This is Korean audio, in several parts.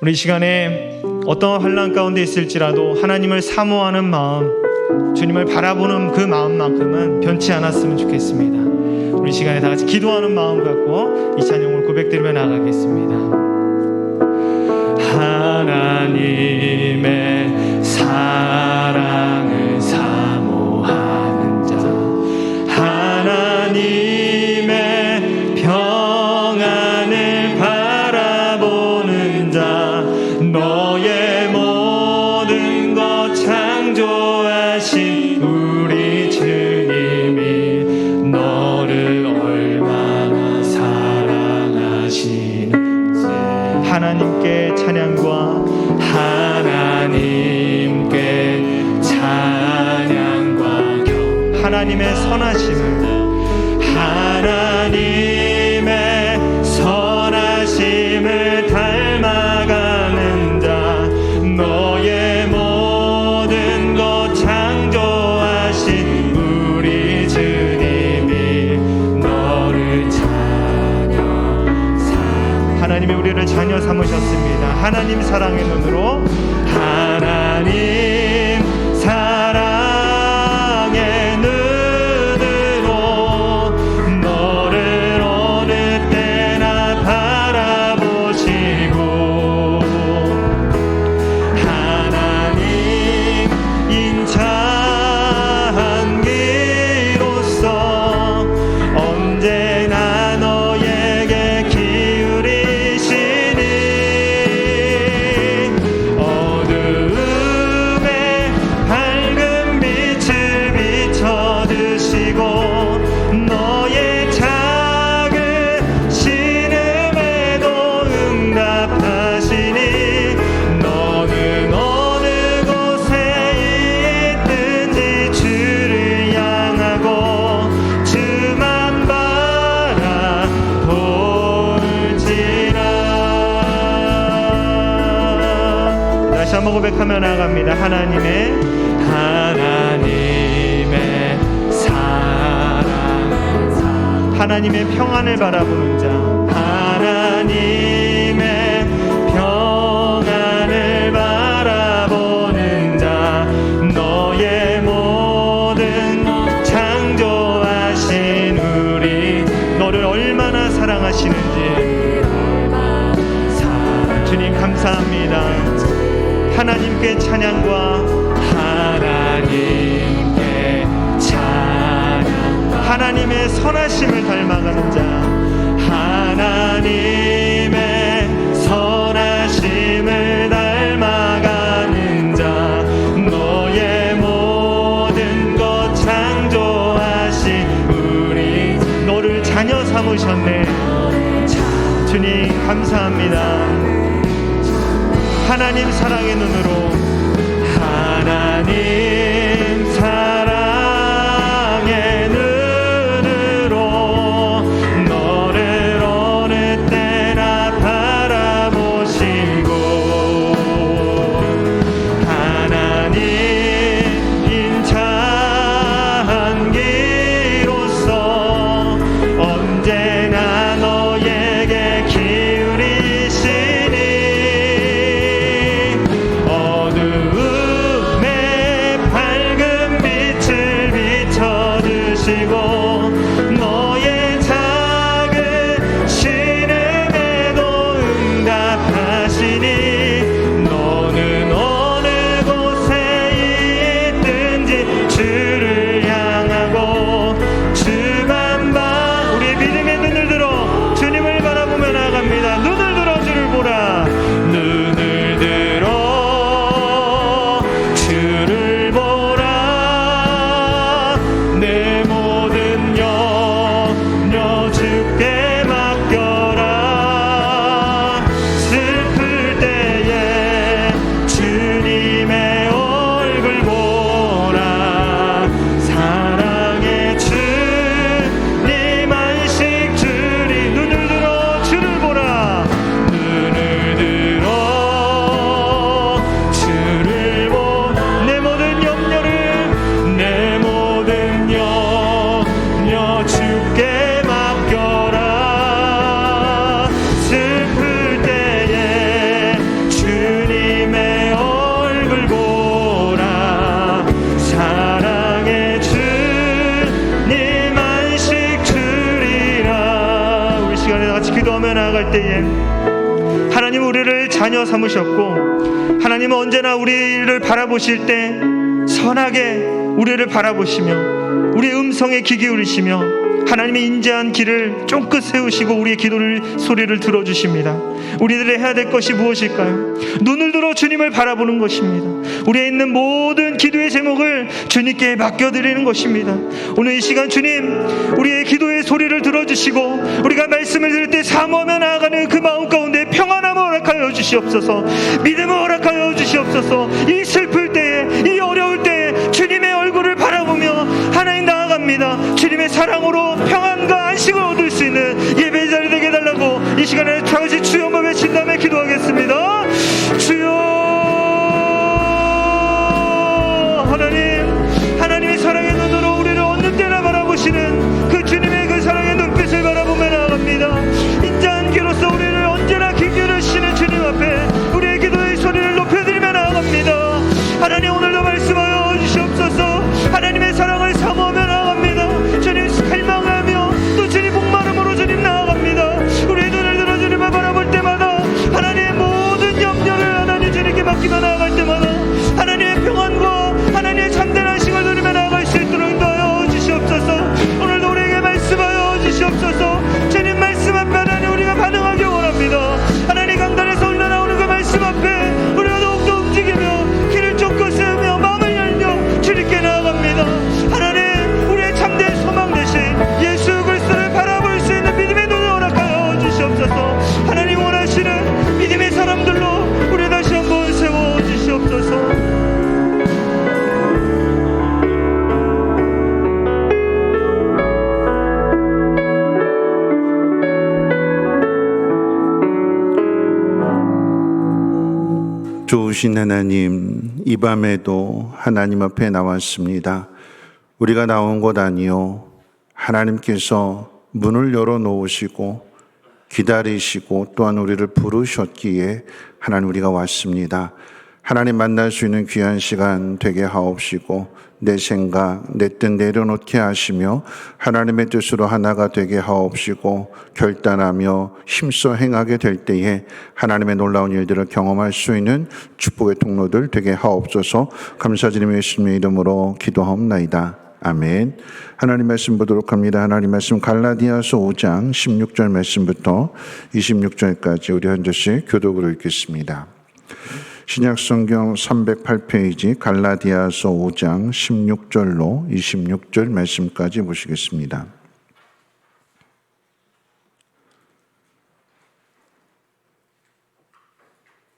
우리 이 시간에 어떤 환난 가운데 있을지라도 하나님을 사모하는 마음, 주님을 바라보는 그 마음만큼은 변치 않았으면 좋겠습니다. 우리 이 시간에 다 같이 기도하는 마음 갖고 이 찬양을 고백드리며 나가겠습니다. 하나님의 사랑을 사모하는 자, 하나님의 평안을 바라보는 자, 너의 모든 것 창조하신 우리 주님이 너를 얼마나 사랑하시는지 하나님께 찬양과 하나님께 찬양과 하나님의 선하심을 하나님의 선하심을 닮아가는 자, 너의 모든 것 창조하신 우리 주님이 너를 하나님이 우리를 자녀 삼으셨습니다. 하나님 사랑의 눈으로 하나님 사랑의 눈으로 너를 어느 때나 바라보시고 하나님 인자한 기로서 언제나 너에게 어두움에 밝은 빛을 비춰주시고 너의 작은 신음에도 응답하시니 너는 어느 곳에 있든지 주를 향하고 주만 바라볼지라. 다시 한번 고백하며 나아갑니다. 하나님의 사랑, 하나님의 평안을 바라보는 자, 하나님의 평안을 바라보는 자, 너의 모든 창조하신 우리 너를 얼마나 사랑하시는지 주님 감사합니다. 하나님께 찬양과 하나님께 찬양, 하나님의 선하심을 닮아가는 자, 하나님의 선하심을 닮아가는 자, 너의 모든 것 창조하신 우리 너를 자녀 삼으셨네. 주님 감사합니다. 하나님 사랑의 눈으로 하나님 사랑의 눈으로 너를 어느 때나 바라보시고 하나님 인자한 기로서 언제나 너에게 어두움에 때에 하나님 우리를 자녀 삼으셨고, 하나님은 언제나 우리를 바라보실 때 선하게 우리를 바라보시며 우리의 음성에 귀 기울이시며 하나님의 인자한 길을 쫑긋 세우시고 우리의 소리를 들어주십니다. 우리들이 해야 될 것이 무엇일까요? 눈을 들어 주님을 바라보는 것입니다. 우리에 있는 모든 기도의 제목을 주님께 맡겨드리는 것입니다. 오늘 이 시간 주님, 우리의 기도의 소리를 들어주시고 우리가 말씀을 들을 때 사모하며 나아가는 그 마음 가운데 평안함을 허락하여 주시옵소서. 믿음을 허락하여 주시옵소서. 이 슬플 때에, 이 어려울 때에 주님의 얼굴을 바라보며 하나님 나아갑니다. 주님의 사랑으로 평안과 안식을 얻을 수 있는 예배 자리 되게 해달라고 이 시간에 다 같이 주여 한번 외친 다음에 기도하겠습니다. 주여. 하나님의 사랑의 눈으로 우리를 어느 때나 바라보시는 그 주님의 그 사랑의 눈빛을 바라보며 나아갑니다. 인자한 귀로서 우리를 언제나 귀 기울이시는 주님 앞에 우리의 기도의 소리를 높여드리며 나아갑니다. 하나님 오늘도 말씀하여 주시옵소서. 하나님의 사랑을 사모하며 나아갑니다. 주님 갈망하며 또 주님 목마름으로 주님 나아갑니다. 우리의 눈을 들어 주님을 바라볼 때마다 하나님의 모든 염려를 하나님 주님께 맡기며 나아갈 때마다 하나님의 평안과 하나님의 참된 안식을 누리며 나아갈 수 있도록 인도하여 주시옵소서. 오늘도 우리에게 말씀하여 주시옵소서. 주님 말씀 앞에 하나님 우리가 반응하기 원합니다. 하나님 강단에서 흘러나오는 그 말씀 앞에 우리가 더욱더 움직이며 길을 쫓고 세우며 마음을 열며 주님께 나아갑니다. 하나님 우리의 참된 소망 대신 예수 그리스도를 바라볼 수 있는 믿음의 눈을 허락하여 주시옵소서. 하나님 원하시는 믿음의 사람들로 우리 다시 한번 세워 주시옵소서. 좋으신 하나님, 이 밤에도 하나님 앞에 나왔습니다. 우리가 나온 곳 아니요, 하나님께서 문을 열어놓으시고 기다리시고 또한 우리를 부르셨기에 하나님 우리가 왔습니다. 하나님 만날 수 있는 귀한 시간 되게 하옵시고 내 생각, 내 뜻 내려놓게 하시며 하나님의 뜻으로 하나가 되게 하옵시고 결단하며 힘써 행하게 될 때에 하나님의 놀라운 일들을 경험할 수 있는 축복의 통로들 되게 하옵소서. 감사드리며 예수님의 이름으로 기도하옵나이다. 아멘. 하나님 말씀 보도록 합니다. 하나님 말씀 갈라디아서 5장 16절 말씀부터 26절까지 우리 한 절씩 교독으로 읽겠습니다. 신약성경 308페이지 갈라디아서 5장 16절로 26절 말씀까지 보시겠습니다.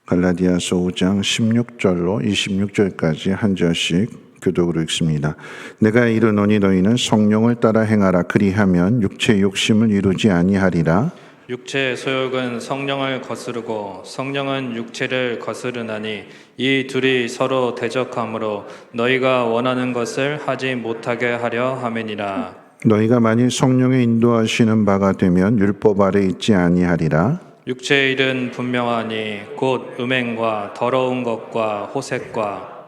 갈라디아서 5장 16절로 26절까지 한 절씩 교독으로 읽습니다. 내가 이르노니 너희는 성령을 따라 행하라. 그리하면 육체의 욕심을 이루지 아니하리라. 육체의 소욕은 성령을 거스르고 성령은 육체를 거스르나니 이 둘이 서로 대적하므로 너희가 원하는 것을 하지 못하게 하려 함이니라. 너희가 만일 성령의 인도하시는 바가 되면 율법 아래 있지 아니하리라. 육체의 일은 분명하니 곧 음행과 더러운 것과 호색과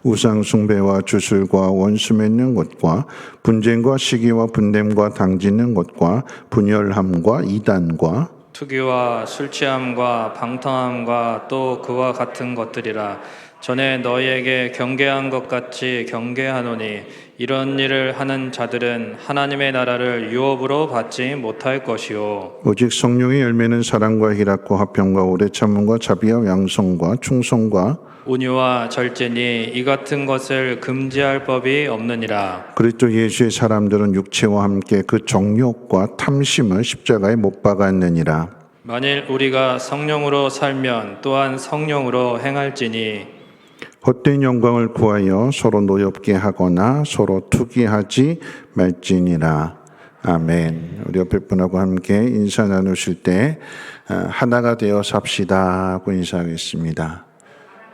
우상 숭배와 주술과 원수 맺는 것과 분쟁과 시기와 분냄과 당짓는 것과 분열함과 이단과 투기와 술취함과 방탕함과 또 그와 같은 것들이라. 전에 너희에게 경계한 것 같이 경계하노니 이런 일을 하는 자들은 하나님의 나라를 유업으로 받지 못할 것이요 오직 성령의 열매는 사랑과 희락과 화평과 오래 참음과 자비와 양성과 충성과 온유와 절제니 이 같은 것을 금지할 법이 없느니라. 그리스도 예수의 사람들은 육체와 함께 그 정욕과 탐심을 십자가에 못 박았느니라. 만일 우리가 성령으로 살면 또한 성령으로 행할지니 헛된 영광을 구하여 서로 노엽게 하거나 서로 투기하지 말지니라. 아멘. 우리 옆에 분하고 함께 인사 나누실 때 하나가 되어 삽시다 하고 인사하겠습니다.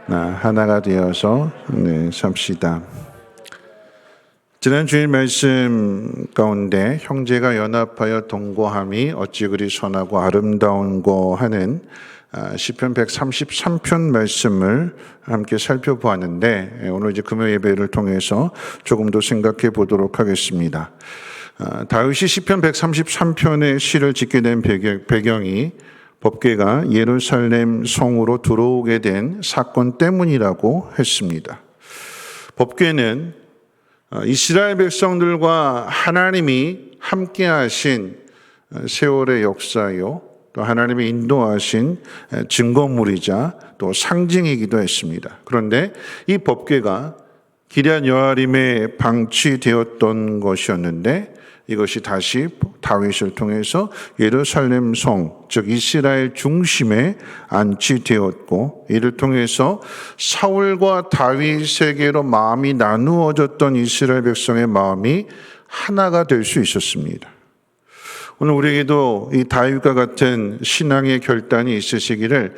하나가 되어서 삽시다. 지난 주일 말씀 가운데 형제가 연합하여 동거함이 어찌 그리 선하고 아름다운고 하는 시편 133편 말씀을 함께 살펴보았는데 오늘 이제 금요 예배를 통해서 조금 더 생각해 보도록 하겠습니다. 다윗이 시편 133편의 시를 짓게 된 배경이 법궤가 예루살렘 성으로 들어오게 된 사건 때문이라고 했습니다. 법궤는 이스라엘 백성들과 하나님이 함께 하신 세월의 역사요, 또 하나님이 인도하신 증거물이자 또 상징이기도 했습니다. 그런데 이 법궤가 기럇 여아림에 방치되었던 것이었는데 이것이 다시 다윗을 통해서 예루살렘 성, 즉 이스라엘 중심에 안치되었고, 이를 통해서 사울과 다윗에게로 마음이 나누어졌던 이스라엘 백성의 마음이 하나가 될 수 있었습니다. 오늘 우리에게도 이 다윗과 같은 신앙의 결단이 있으시기를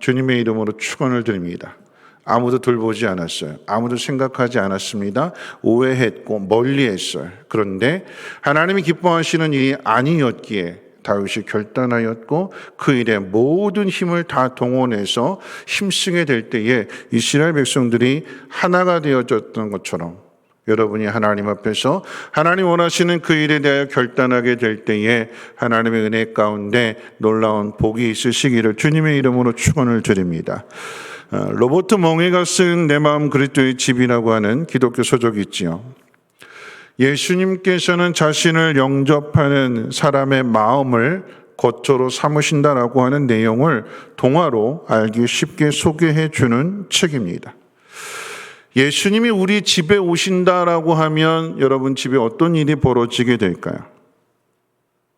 주님의 이름으로 축원을 드립니다. 아무도 돌보지 않았어요. 아무도 생각하지 않았습니다. 오해했고 멀리했어요. 그런데 하나님이 기뻐하시는 일이 아니었기에 다윗이 결단하였고 그 일에 모든 힘을 다 동원해서 힘쓰게 될 때에 이스라엘 백성들이 하나가 되어졌던 것처럼 여러분이 하나님 앞에서 하나님 원하시는 그 일에 대하여 결단하게 될 때에 하나님의 은혜 가운데 놀라운 복이 있으시기를 주님의 이름으로 축원을 드립니다. 로버트 멍에가 쓴 내 마음 그리스도의 집이라고 하는 기독교 서적이 있지요. 예수님께서는 자신을 영접하는 사람의 마음을 거처로 삼으신다라고 하는 내용을 동화로 알기 쉽게 소개해 주는 책입니다. 예수님이 우리 집에 오신다라고 하면 여러분 집에 어떤 일이 벌어지게 될까요?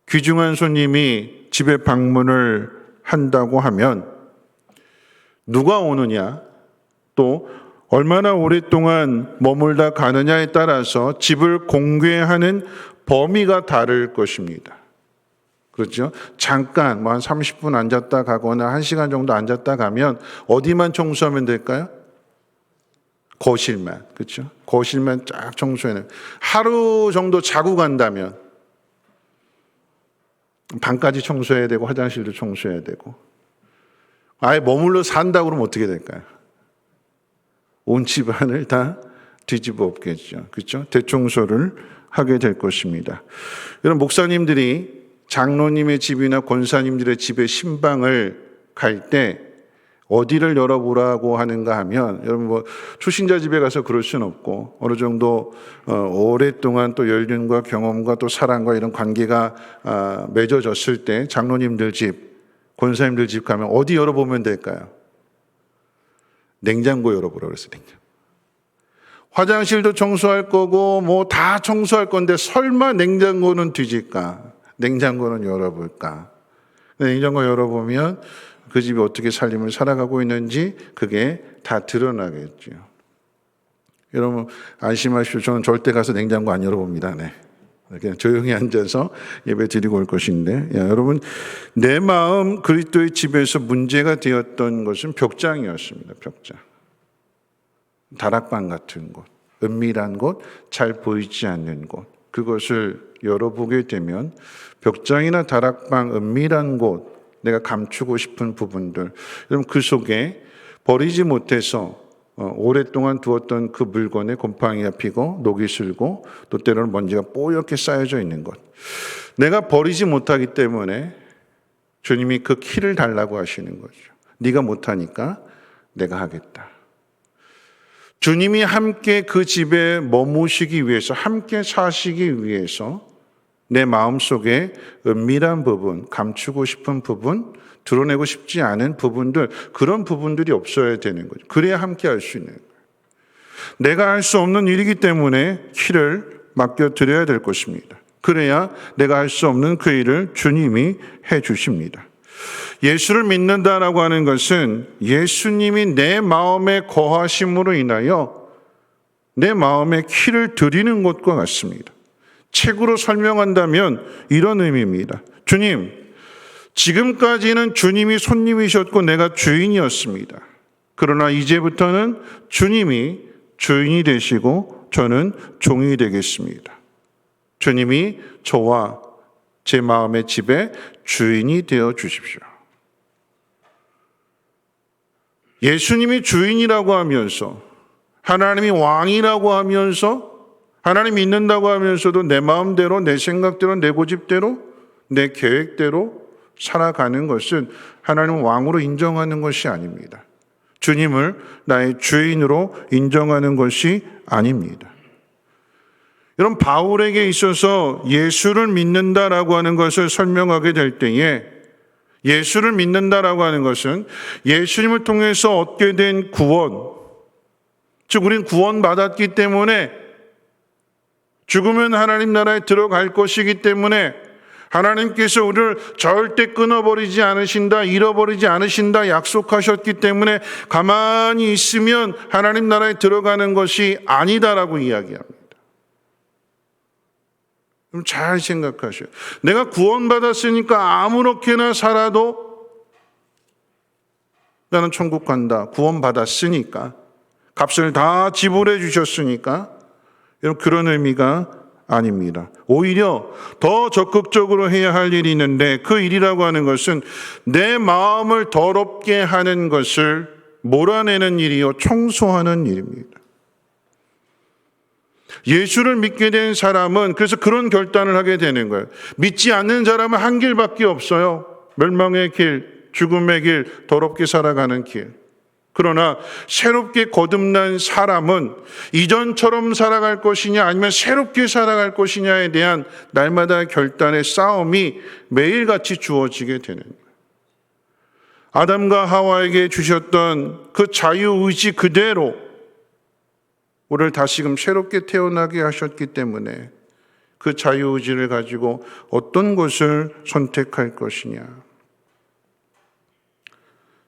귀중한 손님이 집에 방문을 한다고 하면 누가 오느냐, 또 얼마나 오랫동안 머물다 가느냐에 따라서 집을 공개하는 범위가 다를 것입니다. 그렇죠? 잠깐 한 30분 앉았다 가거나 1시간 정도 앉았다 가면 어디만 청소하면 될까요? 거실만, 그렇죠? 거실만 쫙 청소해내면, 하루 정도 자고 간다면 방까지 청소해야 되고 화장실도 청소해야 되고, 아예 머물러 산다고 그러면 어떻게 될까요? 온 집안을 다 뒤집어 엎겠죠. 그렇죠? 대청소를 하게 될 것입니다. 여러분, 목사님들이 장로님의 집이나 권사님들의 집에 신방을 갈 때 어디를 열어보라고 하는가 하면, 여러분 초신자 집에 가서 그럴 수는 없고 어느 정도 오랫동안 또 연륜과 경험과 또 사랑과 이런 관계가 맺어졌을 때 장로님들 집, 권사님들 집 가면 어디 열어보면 될까요? 냉장고 열어보라고 그랬어요. 냉장고. 화장실도 청소할 거고 뭐 다 청소할 건데 설마 냉장고는 뒤질까? 냉장고는 열어볼까? 냉장고 열어보면 그 집이 어떻게 삶을 살아가고 있는지 그게 다 드러나겠죠. 여러분 안심하십시오. 저는 절대 가서 냉장고 안 열어봅니다. 네. 그냥 조용히 앉아서 예배 드리고 올 것인데, 여러분, 내 마음 그리스도의 집에서 문제가 되었던 것은 벽장이었습니다. 벽장. 다락방 같은 곳, 은밀한 곳, 잘 보이지 않는 곳, 그것을 열어보게 되면 벽장이나 다락방, 은밀한 곳, 내가 감추고 싶은 부분들, 여러분 그 속에 버리지 못해서 오랫동안 두었던 그 물건에 곰팡이가 피고 녹이 슬고 또 때로는 먼지가 뽀얗게 쌓여져 있는 것, 내가 버리지 못하기 때문에 주님이 그 키를 달라고 하시는 거죠. 네가 못하니까 내가 하겠다. 주님이 함께 그 집에 머무시기 위해서, 함께 사시기 위해서 내 마음속에 은밀한 부분, 감추고 싶은 부분, 드러내고 싶지 않은 부분들, 그런 부분들이 없어야 되는 거죠. 그래야 함께 할 수 있는 거예요. 내가 할 수 없는 일이기 때문에 키를 맡겨드려야 될 것입니다. 그래야 내가 할 수 없는 그 일을 주님이 해 주십니다. 예수를 믿는다라고 하는 것은 예수님이 내 마음에 거하심으로 인하여 내 마음에 키를 드리는 것과 같습니다. 책으로 설명한다면 이런 의미입니다. 주님, 지금까지는 주님이 손님이셨고 내가 주인이었습니다. 그러나 이제부터는 주님이 주인이 되시고 저는 종이 되겠습니다. 주님이 저와 제 마음의 집에 주인이 되어 주십시오. 예수님이 주인이라고 하면서, 하나님이 왕이라고 하면서, 하나님 믿는다고 하면서도 내 마음대로, 내 생각대로, 내 고집대로, 내 계획대로 살아가는 것은 하나님 왕으로 인정하는 것이 아닙니다. 주님을 나의 주인으로 인정하는 것이 아닙니다. 여러분, 바울에게 있어서 예수를 믿는다라고 하는 것을 설명하게 될 때에 예수를 믿는다라고 하는 것은 예수님을 통해서 얻게 된 구원, 즉 우리는 구원받았기 때문에 죽으면 하나님 나라에 들어갈 것이기 때문에 하나님께서 우리를 절대 끊어버리지 않으신다, 잃어버리지 않으신다 약속하셨기 때문에 가만히 있으면 하나님 나라에 들어가는 것이 아니다라고 이야기합니다. 그럼 잘 생각하셔요. 내가 구원받았으니까 아무렇게나 살아도 나는 천국 간다. 구원받았으니까. 값을 다 지불해 주셨으니까. 여러분, 그런 의미가 아닙니다. 오히려 더 적극적으로 해야 할 일이 있는데 그 일이라고 하는 것은 내 마음을 더럽게 하는 것을 몰아내는 일이요, 청소하는 일입니다. 예수를 믿게 된 사람은 그래서 그런 결단을 하게 되는 거예요. 믿지 않는 사람은 한 길밖에 없어요. 멸망의 길, 죽음의 길, 더럽게 살아가는 길. 그러나 새롭게 거듭난 사람은 이전처럼 살아갈 것이냐 아니면 새롭게 살아갈 것이냐에 대한 날마다 결단의 싸움이 매일같이 주어지게 되는 거예요. 아담과 하와에게 주셨던 그 자유의지 그대로 우리를 다시금 새롭게 태어나게 하셨기 때문에 그 자유의지를 가지고 어떤 것을 선택할 것이냐.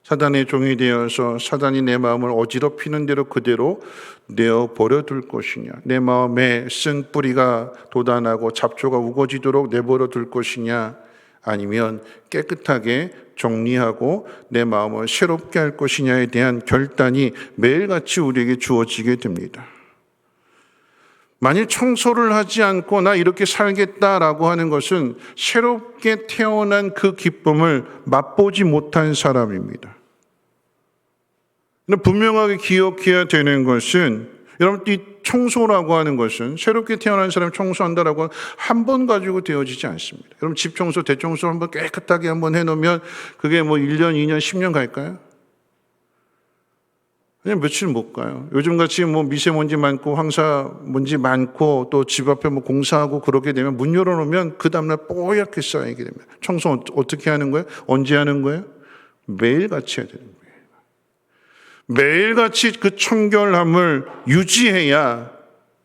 사단의 종이 되어서 사단이 내 마음을 어지럽히는 대로 그대로 내어버려 둘 것이냐. 내 마음에 쓴 뿌리가 돋아나고 잡초가 우거지도록 내버려 둘 것이냐. 아니면 깨끗하게 정리하고 내 마음을 새롭게 할 것이냐에 대한 결단이 매일같이 우리에게 주어지게 됩니다. 만일 청소를 하지 않고 나 이렇게 살겠다라고 하는 것은 새롭게 태어난 그 기쁨을 맛보지 못한 사람입니다. 분명하게 기억해야 되는 것은 여러분, 이 청소라고 하는 것은 새롭게 태어난 사람이 청소한다라고 한 번 가지고 되어지지 않습니다. 여러분, 집 청소, 대청소 한번 깨끗하게 한번 해놓으면 그게 뭐 1년, 2년, 10년 갈까요? 그냥 며칠 못 가요. 요즘같이 뭐 미세먼지 많고 황사먼지 많고 또 집 앞에 뭐 공사하고 그렇게 되면 문 열어놓으면 그 다음날 뽀얗게 쌓이게 됩니다. 청소 어떻게 하는 거예요? 언제 하는 거예요? 매일같이 해야 되는 거예요. 매일같이 그 청결함을 유지해야,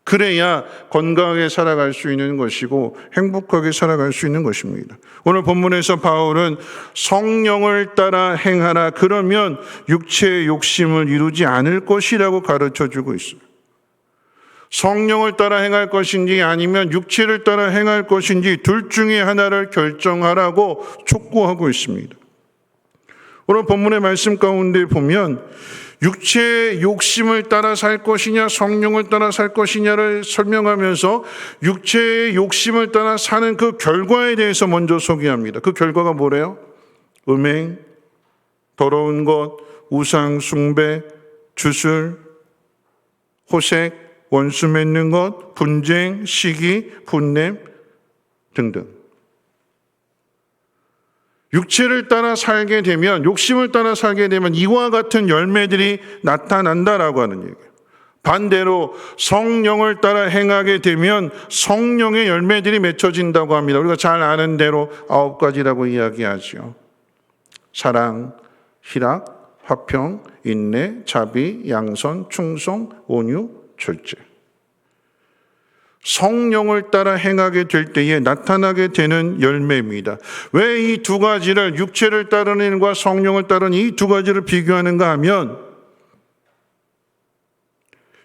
그래야 건강하게 살아갈 수 있는 것이고 행복하게 살아갈 수 있는 것입니다. 오늘 본문에서 바울은 성령을 따라 행하라, 그러면 육체의 욕심을 이루지 않을 것이라고 가르쳐주고 있어요. 성령을 따라 행할 것인지 아니면 육체를 따라 행할 것인지 둘 중에 하나를 결정하라고 촉구하고 있습니다. 오늘 본문의 말씀 가운데 보면 육체의 욕심을 따라 살 것이냐 성령을 따라 살 것이냐를 설명하면서 육체의 욕심을 따라 사는 그 결과에 대해서 먼저 소개합니다. 그 결과가 뭐래요? 음행, 더러운 것, 우상 숭배, 주술, 호색, 원수 맺는 것, 분쟁, 시기, 분냄 등등. 육체를 따라 살게 되면, 욕심을 따라 살게 되면 이와 같은 열매들이 나타난다라고 하는 얘기예요. 반대로 성령을 따라 행하게 되면 성령의 열매들이 맺혀진다고 합니다. 우리가 잘 아는 대로 9가지라고 이야기하죠. 사랑, 희락, 화평, 인내, 자비, 양선, 충성, 온유, 절제. 성령을 따라 행하게 될 때에 나타나게 되는 열매입니다. 왜 이 두 가지를, 육체를 따르는 일과 성령을 따르는 이 두 가지를 비교하는가 하면,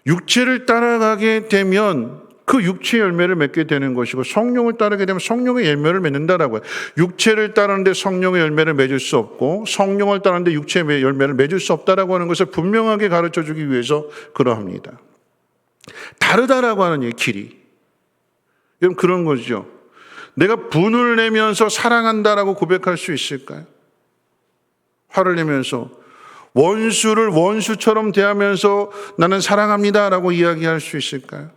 육체를 따라가게 되면 그 육체의 열매를 맺게 되는 것이고, 성령을 따르게 되면 성령의 열매를 맺는다라고 해요. 육체를 따르는데 성령의 열매를 맺을 수 없고, 성령을 따르는데 육체의 열매를 맺을 수 없다라고 하는 것을 분명하게 가르쳐 주기 위해서 그러합니다. 다르다라고 하는 이 길이. 여러분, 그런 거죠. 내가 분을 내면서 사랑한다라고 고백할 수 있을까요? 화를 내면서 원수를 원수처럼 대하면서 나는 사랑합니다라고 이야기할 수 있을까요?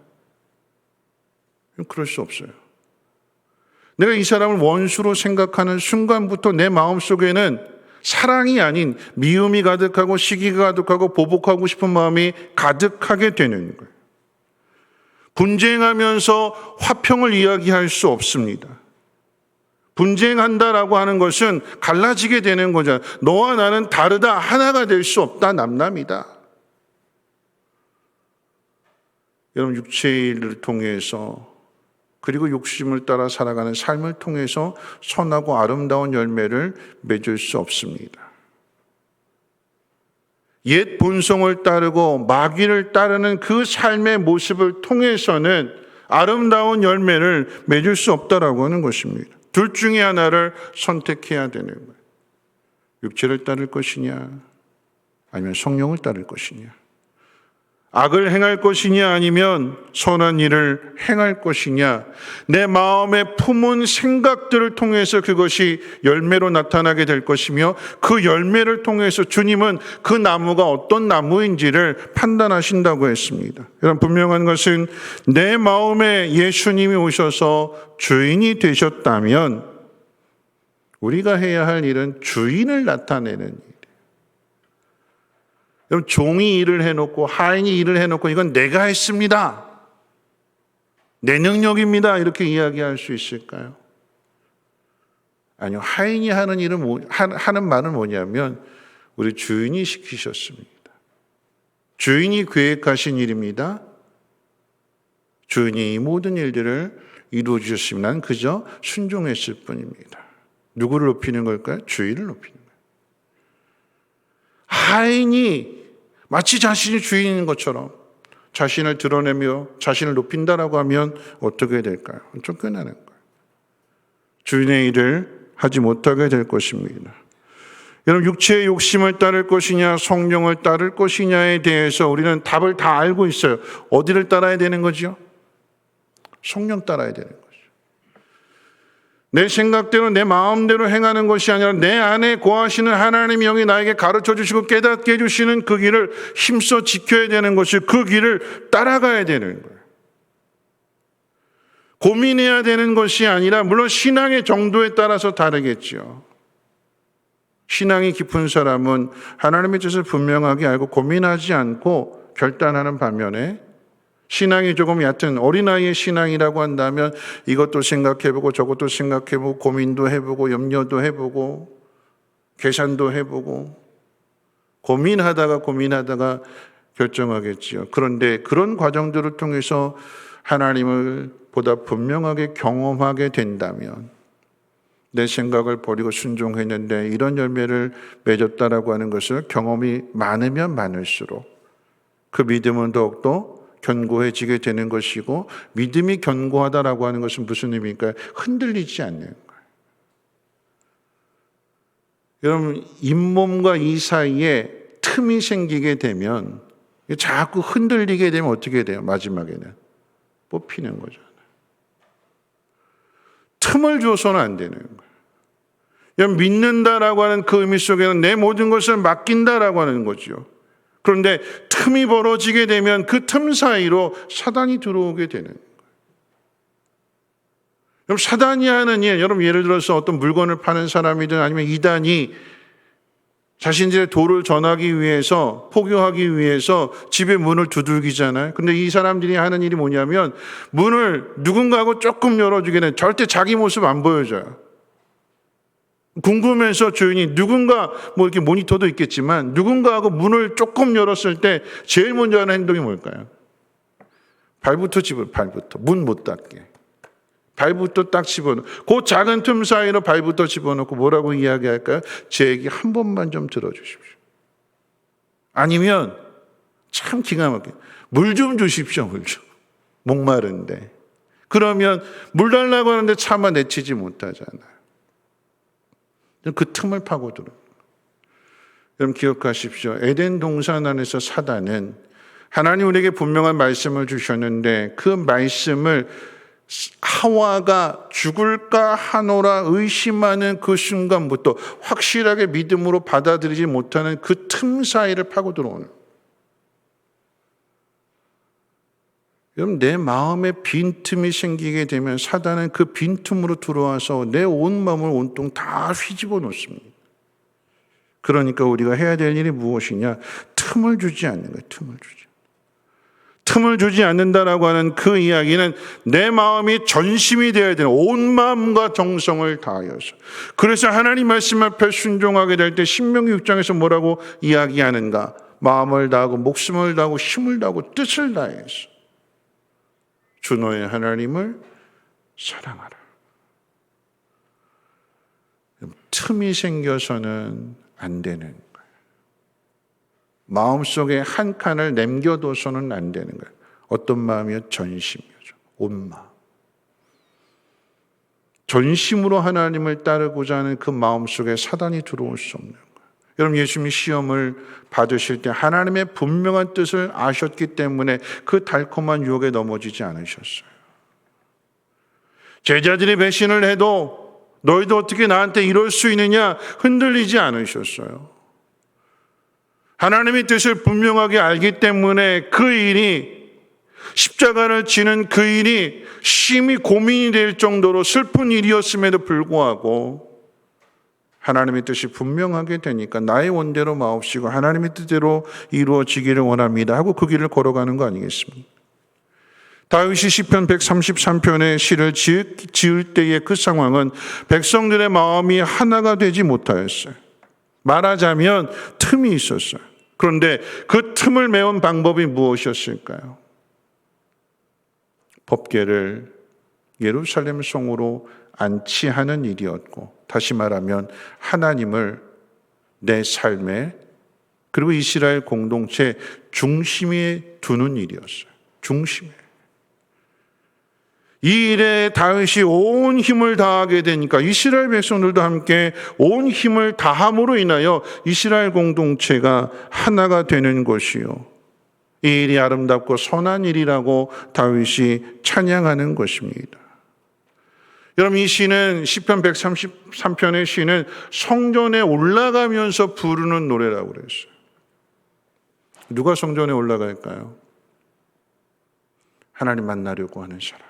그럴 수 없어요. 내가 이 사람을 원수로 생각하는 순간부터 내 마음속에는 사랑이 아닌 미움이 가득하고 시기가 가득하고 보복하고 싶은 마음이 가득하게 되는 거예요. 분쟁하면서 화평을 이야기할 수 없습니다. 분쟁한다라고 하는 것은 갈라지게 되는 거잖아요. 너와 나는 다르다, 하나가 될 수 없다, 남남이다. 여러분, 육체의 일을 통해서 그리고 욕심을 따라 살아가는 삶을 통해서 선하고 아름다운 열매를 맺을 수 없습니다. 옛 본성을 따르고 마귀를 따르는 그 삶의 모습을 통해서는 아름다운 열매를 맺을 수 없다라고 하는 것입니다. 둘 중에 하나를 선택해야 되는 거예요. 육체를 따를 것이냐, 아니면 성령을 따를 것이냐. 악을 행할 것이냐, 아니면 선한 일을 행할 것이냐. 내 마음에 품은 생각들을 통해서 그것이 열매로 나타나게 될 것이며, 그 열매를 통해서 주님은 그 나무가 어떤 나무인지를 판단하신다고 했습니다. 여러분, 분명한 것은 내 마음에 예수님이 오셔서 주인이 되셨다면 우리가 해야 할 일은 주인을 나타내는 일. 여러분, 종이 일을 해놓고 하인이 일을 해놓고 이건 내가 했습니다, 내 능력입니다, 이렇게 이야기할 수 있을까요? 아니요. 하인이 하는 일은 하는 말은 뭐냐면 우리 주인이 시키셨습니다. 주인이 계획하신 일입니다. 주인이 이 모든 일들을 이루어 주셨으면 난 그저 순종했을 뿐입니다. 누구를 높이는 걸까요? 주인을 높이는 거예요. 하인이 마치 자신이 주인인 것처럼 자신을 드러내며 자신을 높인다라고 하면 어떻게 될까요? 쫓겨나는 거예요. 주인의 일을 하지 못하게 될 것입니다. 여러분, 육체의 욕심을 따를 것이냐, 성령을 따를 것이냐에 대해서 우리는 답을 다 알고 있어요. 어디를 따라야 되는 거죠? 성령 따라야 되는 거죠. 내 생각대로 내 마음대로 행하는 것이 아니라 내 안에 거하시는 하나님의 영이 나에게 가르쳐 주시고 깨닫게 해주시는 그 길을 힘써 지켜야 되는 것이, 그 길을 따라가야 되는 거예요. 고민해야 되는 것이 아니라, 물론 신앙의 정도에 따라서 다르겠죠. 신앙이 깊은 사람은 하나님의 뜻을 분명하게 알고 고민하지 않고 결단하는 반면에, 신앙이 조금 얕은 어린아이의 신앙이라고 한다면 이것도 생각해보고 저것도 생각해보고 고민도 해보고 염려도 해보고 계산도 해보고 고민하다가 결정하겠지요. 그런데 그런 과정들을 통해서 하나님을 보다 분명하게 경험하게 된다면, 내 생각을 버리고 순종했는데 이런 열매를 맺었다라고 하는 것을 경험이 많으면 많을수록 그 믿음은 더욱더 견고해지게 되는 것이고, 믿음이 견고하다라고 하는 것은 무슨 의미일까요? 흔들리지 않는 거예요. 여러분, 잇몸과 이 사이에 틈이 생기게 되면, 자꾸 흔들리게 되면 어떻게 돼요? 마지막에는 뽑히는 거잖아요. 틈을 줘서는 안 되는 거예요. 믿는다라고 하는 그 의미 속에는 내 모든 것을 맡긴다라고 하는 거죠. 그런데 틈이 벌어지게 되면 그 틈 사이로 사단이 들어오게 되는 거예요. 여러분, 사단이 하는 일, 여러분 예를 들어서 어떤 물건을 파는 사람이든 아니면 이단이 자신들의 도를 전하기 위해서, 포교하기 위해서 집의 문을 두들기잖아요. 근데 이 사람들이 하는 일이 뭐냐면 문을 누군가하고 조금 열어주게 되면 절대 자기 모습 안 보여줘요. 궁금해서 조용히 누군가, 뭐 이렇게 모니터도 있겠지만 누군가하고 문을 조금 열었을 때 제일 먼저 하는 행동이 뭘까요? 발부터 문 못 닫게. 발부터 딱 집어넣고, 그 작은 틈 사이로 발부터 집어넣고 뭐라고 이야기할까요? 제 얘기 한 번만 좀 들어주십시오. 아니면 참 기가 막히게 물 좀 주십시오. 물 좀. 목마른데. 그러면 물 달라고 하는데 차마 내치지 못하잖아요. 그 틈을 파고들어요. 여러분 기억하십시오. 에덴 동산 안에서 사단은 하나님 우리에게 분명한 말씀을 주셨는데, 그 말씀을 하와가 죽을까 하노라 의심하는 그 순간부터 확실하게 믿음으로 받아들이지 못하는 그 틈 사이를 파고 들어오는. 여러분, 내 마음에 빈틈이 생기게 되면 사단은 그 빈틈으로 들어와서 내 온 마음을 온통 다 휘집어 놓습니다. 그러니까 우리가 해야 될 일이 무엇이냐? 틈을 주지 않는 거예요. 틈을 주지 않는다라고 하는 그 이야기는 내 마음이 전심이 되어야 되는, 온 마음과 정성을 다하여서. 그래서 하나님 말씀 앞에 순종하게 될 때 신명기 6장에서 뭐라고 이야기하는가? 마음을 다하고 목숨을 다하고 힘을 다하고 뜻을 다해서 주 너의 하나님을 사랑하라. 틈이 생겨서는 안 되는 거예요. 마음속에 한 칸을 남겨둬서는 안 되는 거예요. 어떤 마음이요? 전심이죠. 온 마음. 전심으로 하나님을 따르고자 하는 그 마음속에 사단이 들어올 수 없는 거예요. 여러분, 예수님이 시험을 받으실 때 하나님의 분명한 뜻을 아셨기 때문에 그 달콤한 유혹에 넘어지지 않으셨어요. 제자들이 배신을 해도 너희도 어떻게 나한테 이럴 수 있느냐 흔들리지 않으셨어요. 하나님의 뜻을 분명하게 알기 때문에 그 일이, 십자가를 지는 그 일이 심히 고민이 될 정도로 슬픈 일이었음에도 불구하고 하나님의 뜻이 분명하게 되니까 나의 원대로 마옵시고 하나님의 뜻대로 이루어지기를 원합니다 하고 그 길을 걸어가는 거 아니겠습니까? 다윗이 시편 133편의 시를 지을 때의 그 상황은 백성들의 마음이 하나가 되지 못하였어요. 말하자면 틈이 있었어요. 그런데 그 틈을 메운 방법이 무엇이었을까요? 법궤를 예루살렘 성으로 안치하는 일이었고, 다시 말하면 하나님을 내 삶에 그리고 이스라엘 공동체 중심에 두는 일이었어요. 중심에. 이 일에 다윗이 온 힘을 다하게 되니까 이스라엘 백성들도 함께 온 힘을 다함으로 인하여 이스라엘 공동체가 하나가 되는 것이요, 이 일이 아름답고 선한 일이라고 다윗이 찬양하는 것입니다. 여러분, 이 시는 시편 133편의 시는 성전에 올라가면서 부르는 노래라고 그랬어요. 누가 성전에 올라갈까요? 하나님 만나려고 하는 사람.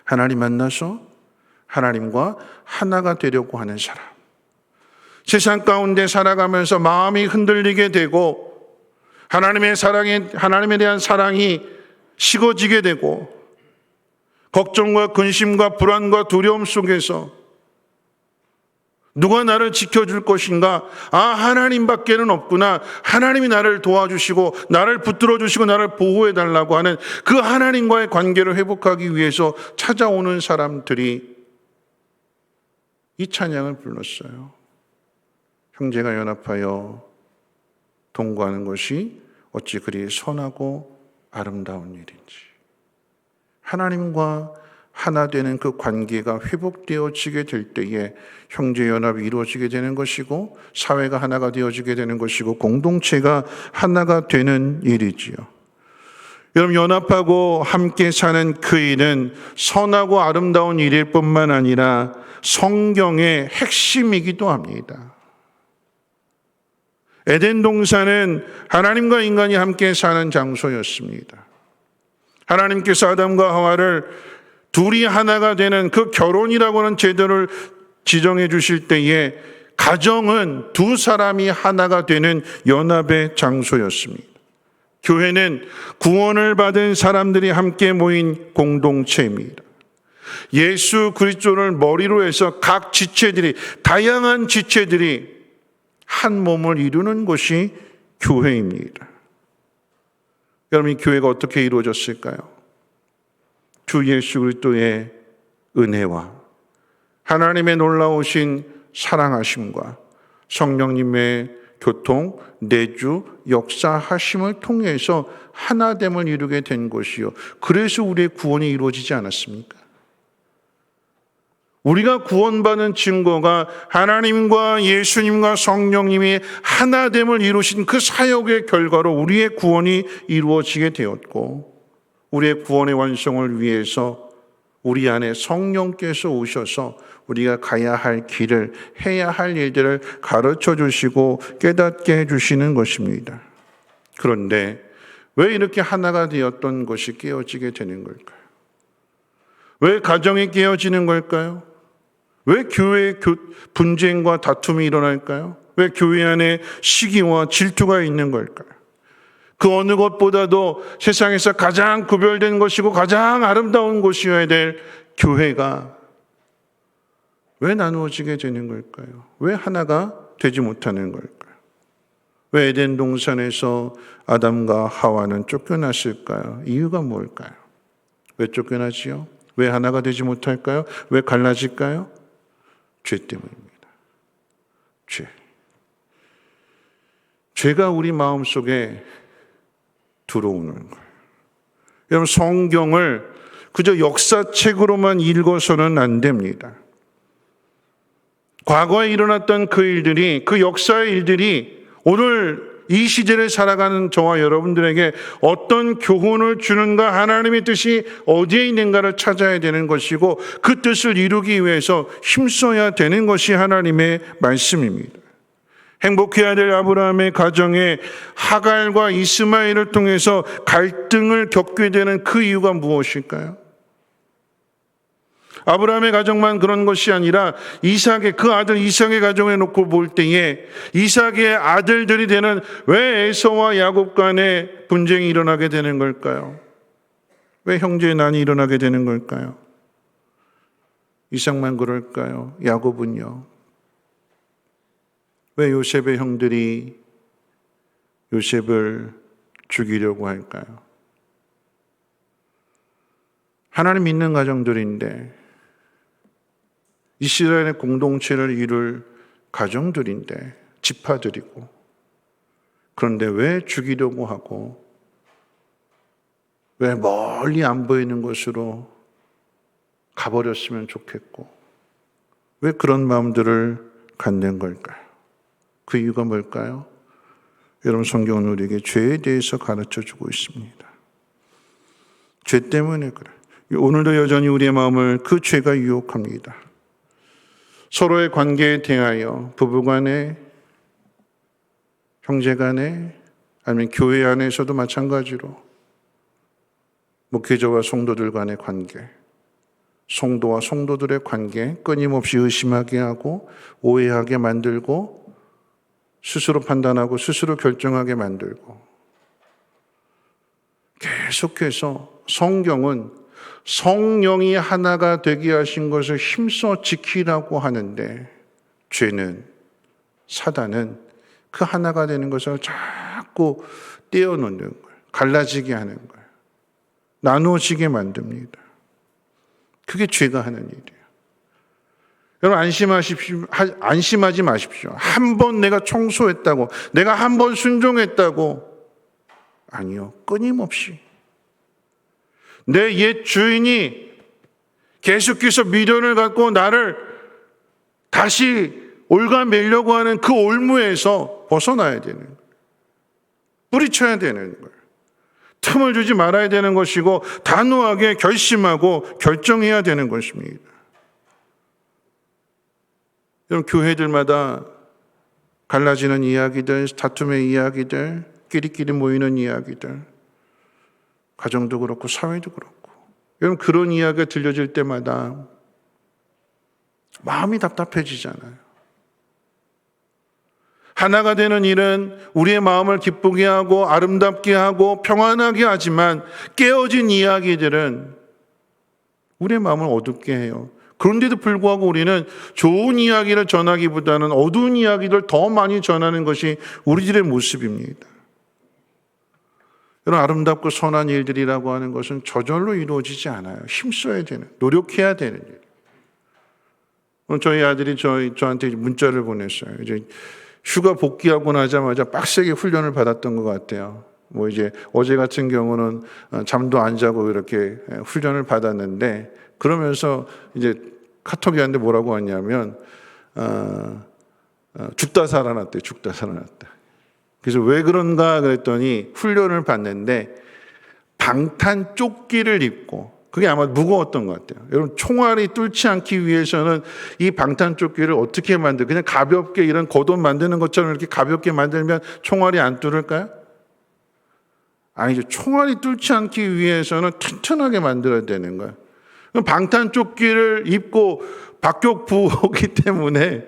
하나님 만나서 하나님과 하나가 되려고 하는 사람. 세상 가운데 살아가면서 마음이 흔들리게 되고 하나님에 대한 사랑이 식어지게 되고 걱정과 근심과 불안과 두려움 속에서 누가 나를 지켜줄 것인가? 하나님밖에는 없구나. 하나님이 나를 도와주시고 나를 붙들어 주시고 나를 보호해 달라고 하는 그 하나님과의 관계를 회복하기 위해서 찾아오는 사람들이 이 찬양을 불렀어요. 형제가 연합하여 동거하는 것이 어찌 그리 선하고 아름다운 일인지. 하나님과 하나 되는 그 관계가 회복되어지게 될 때에 형제연합이 이루어지게 되는 것이고 사회가 하나가 되어지게 되는 것이고 공동체가 하나가 되는 일이지요. 여러분, 연합하고 함께 사는 그 일은 선하고 아름다운 일일 뿐만 아니라 성경의 핵심이기도 합니다. 에덴 동산은 하나님과 인간이 함께 사는 장소였습니다. 하나님께서 아담과 하와를 둘이 하나가 되는 그 결혼이라고 하는 제도를 지정해 주실 때에 가정은 두 사람이 하나가 되는 연합의 장소였습니다. 교회는 구원을 받은 사람들이 함께 모인 공동체입니다. 예수 그리스도를 머리로 해서 각 지체들이, 다양한 지체들이 한 몸을 이루는 것이 교회입니다. 여러분, 이 교회가 어떻게 이루어졌을까요? 주 예수 그리스도의 은혜와 하나님의 놀라우신 사랑하심과 성령님의 교통, 내주, 역사하심을 통해서 하나됨을 이루게 된 것이요, 그래서 우리의 구원이 이루어지지 않았습니까? 우리가 구원받은 증거가 하나님과 예수님과 성령님이 하나됨을 이루신 그 사역의 결과로 우리의 구원이 이루어지게 되었고, 우리의 구원의 완성을 위해서 우리 안에 성령께서 오셔서 우리가 가야 할 길을, 해야 할 일들을 가르쳐 주시고 깨닫게 해 주시는 것입니다. 그런데 왜 이렇게 하나가 되었던 것이 깨어지게 되는 걸까요? 왜 가정이 깨어지는 걸까요? 왜 교회에 분쟁과 다툼이 일어날까요? 왜 교회 안에 시기와 질투가 있는 걸까요? 그 어느 것보다도 세상에서 가장 구별된 것이고 가장 아름다운 곳이어야 될 교회가 왜 나누어지게 되는 걸까요? 왜 하나가 되지 못하는 걸까요? 왜 에덴 동산에서 아담과 하와는 쫓겨났을까요? 이유가 뭘까요? 왜 쫓겨나지요? 왜 하나가 되지 못할까요? 왜 갈라질까요? 죄 때문입니다. 죄. 죄가 우리 마음속에 들어오는 거예요. 여러분, 성경을 그저 역사책으로만 읽어서는 안 됩니다. 과거에 일어났던 그 일들이, 그 역사의 일들이 오늘 이 시대를 살아가는 저와 여러분들에게 어떤 교훈을 주는가, 하나님의 뜻이 어디에 있는가를 찾아야 되는 것이고 그 뜻을 이루기 위해서 힘써야 되는 것이 하나님의 말씀입니다. 행복해야 될 아브라함의 가정에 하갈과 이스마엘을 통해서 갈등을 겪게 되는 그 이유가 무엇일까요? 아브라함의 가정만 그런 것이 아니라 이삭의, 그 아들 이삭의 가정에 놓고 볼 때에 이삭의 아들들이 되는 왜 에서와 야곱 간에 분쟁이 일어나게 되는 걸까요? 왜 형제의 난이 일어나게 되는 걸까요? 이삭만 그럴까요? 야곱은요? 왜 요셉의 형들이 요셉을 죽이려고 할까요? 하나님 믿는 가정들인데, 이스라엘의 공동체를 이룰 가정들인데, 지파들이고, 그런데 왜 죽이려고 하고, 왜 멀리 안 보이는 곳으로 가버렸으면 좋겠고, 왜 그런 마음들을 갖는 걸까요? 그 이유가 뭘까요? 여러분, 성경은 우리에게 죄에 대해서 가르쳐 주고 있습니다. 죄 때문에 그래. 오늘도 여전히 우리의 마음을 그 죄가 유혹합니다. 서로의 관계에 대하여 부부 간에, 형제 간에, 아니면 교회 안에서도 마찬가지로 목회자와 성도들 간의 관계, 성도와 성도들의 관계 끊임없이 의심하게 하고 오해하게 만들고 스스로 판단하고 스스로 결정하게 만들고, 계속해서 성경은 성령이 하나가 되게 하신 것을 힘써 지키라고 하는데, 죄는, 사단은 그 하나가 되는 것을 자꾸 떼어놓는 거예요. 갈라지게 하는 거예요. 나누어지게 만듭니다. 그게 죄가 하는 일이에요. 여러분, 안심하지 마십시오. 한 번 내가 청소했다고, 내가 한 번 순종했다고. 아니요. 끊임없이. 내 옛 주인이 계속해서 미련을 갖고 나를 다시 올가매려고 하는 그 올무에서 벗어나야 되는 거예요. 뿌리쳐야 되는 거예요. 틈을 주지 말아야 되는 것이고, 단호하게 결심하고 결정해야 되는 것입니다. 여러분, 교회들마다 갈라지는 이야기들, 다툼의 이야기들, 끼리끼리 모이는 이야기들, 가정도 그렇고 사회도 그렇고, 여러분, 그런 이야기가 들려질 때마다 마음이 답답해지잖아요. 하나가 되는 일은 우리의 마음을 기쁘게 하고 아름답게 하고 평안하게 하지만, 깨어진 이야기들은 우리의 마음을 어둡게 해요. 그런데도 불구하고 우리는 좋은 이야기를 전하기보다는 어두운 이야기를 더 많이 전하는 것이 우리들의 모습입니다. 여러분, 아름답고 선한 일들이라고 하는 것은 저절로 이루어지지 않아요. 힘써야 되는, 노력해야 되는 일. 오늘 저희 아들이 저한테 문자를 보냈어요. 이제 휴가 복귀하고 나자마자 빡세게 훈련을 받았던 것 같아요. 뭐 이제 어제 같은 경우는 잠도 안 자고 이렇게 훈련을 받았는데, 그러면서 이제 카톡이 왔는데 뭐라고 하냐면, 죽다 살아났대요. 죽다 살아났다. 그래서 왜 그런가 그랬더니, 훈련을 받는데 방탄 조끼를 입고, 그게 아마 무거웠던 것 같아요. 여러분, 총알이 뚫지 않기 위해서는 이 방탄 조끼를 어떻게 그냥 가볍게 이런 겉옷 만드는 것처럼 이렇게 가볍게 만들면 총알이 안 뚫을까요? 아니죠. 총알이 뚫지 않기 위해서는 튼튼하게 만들어야 되는 거예요. 방탄조끼를 입고 박격부호기 때문에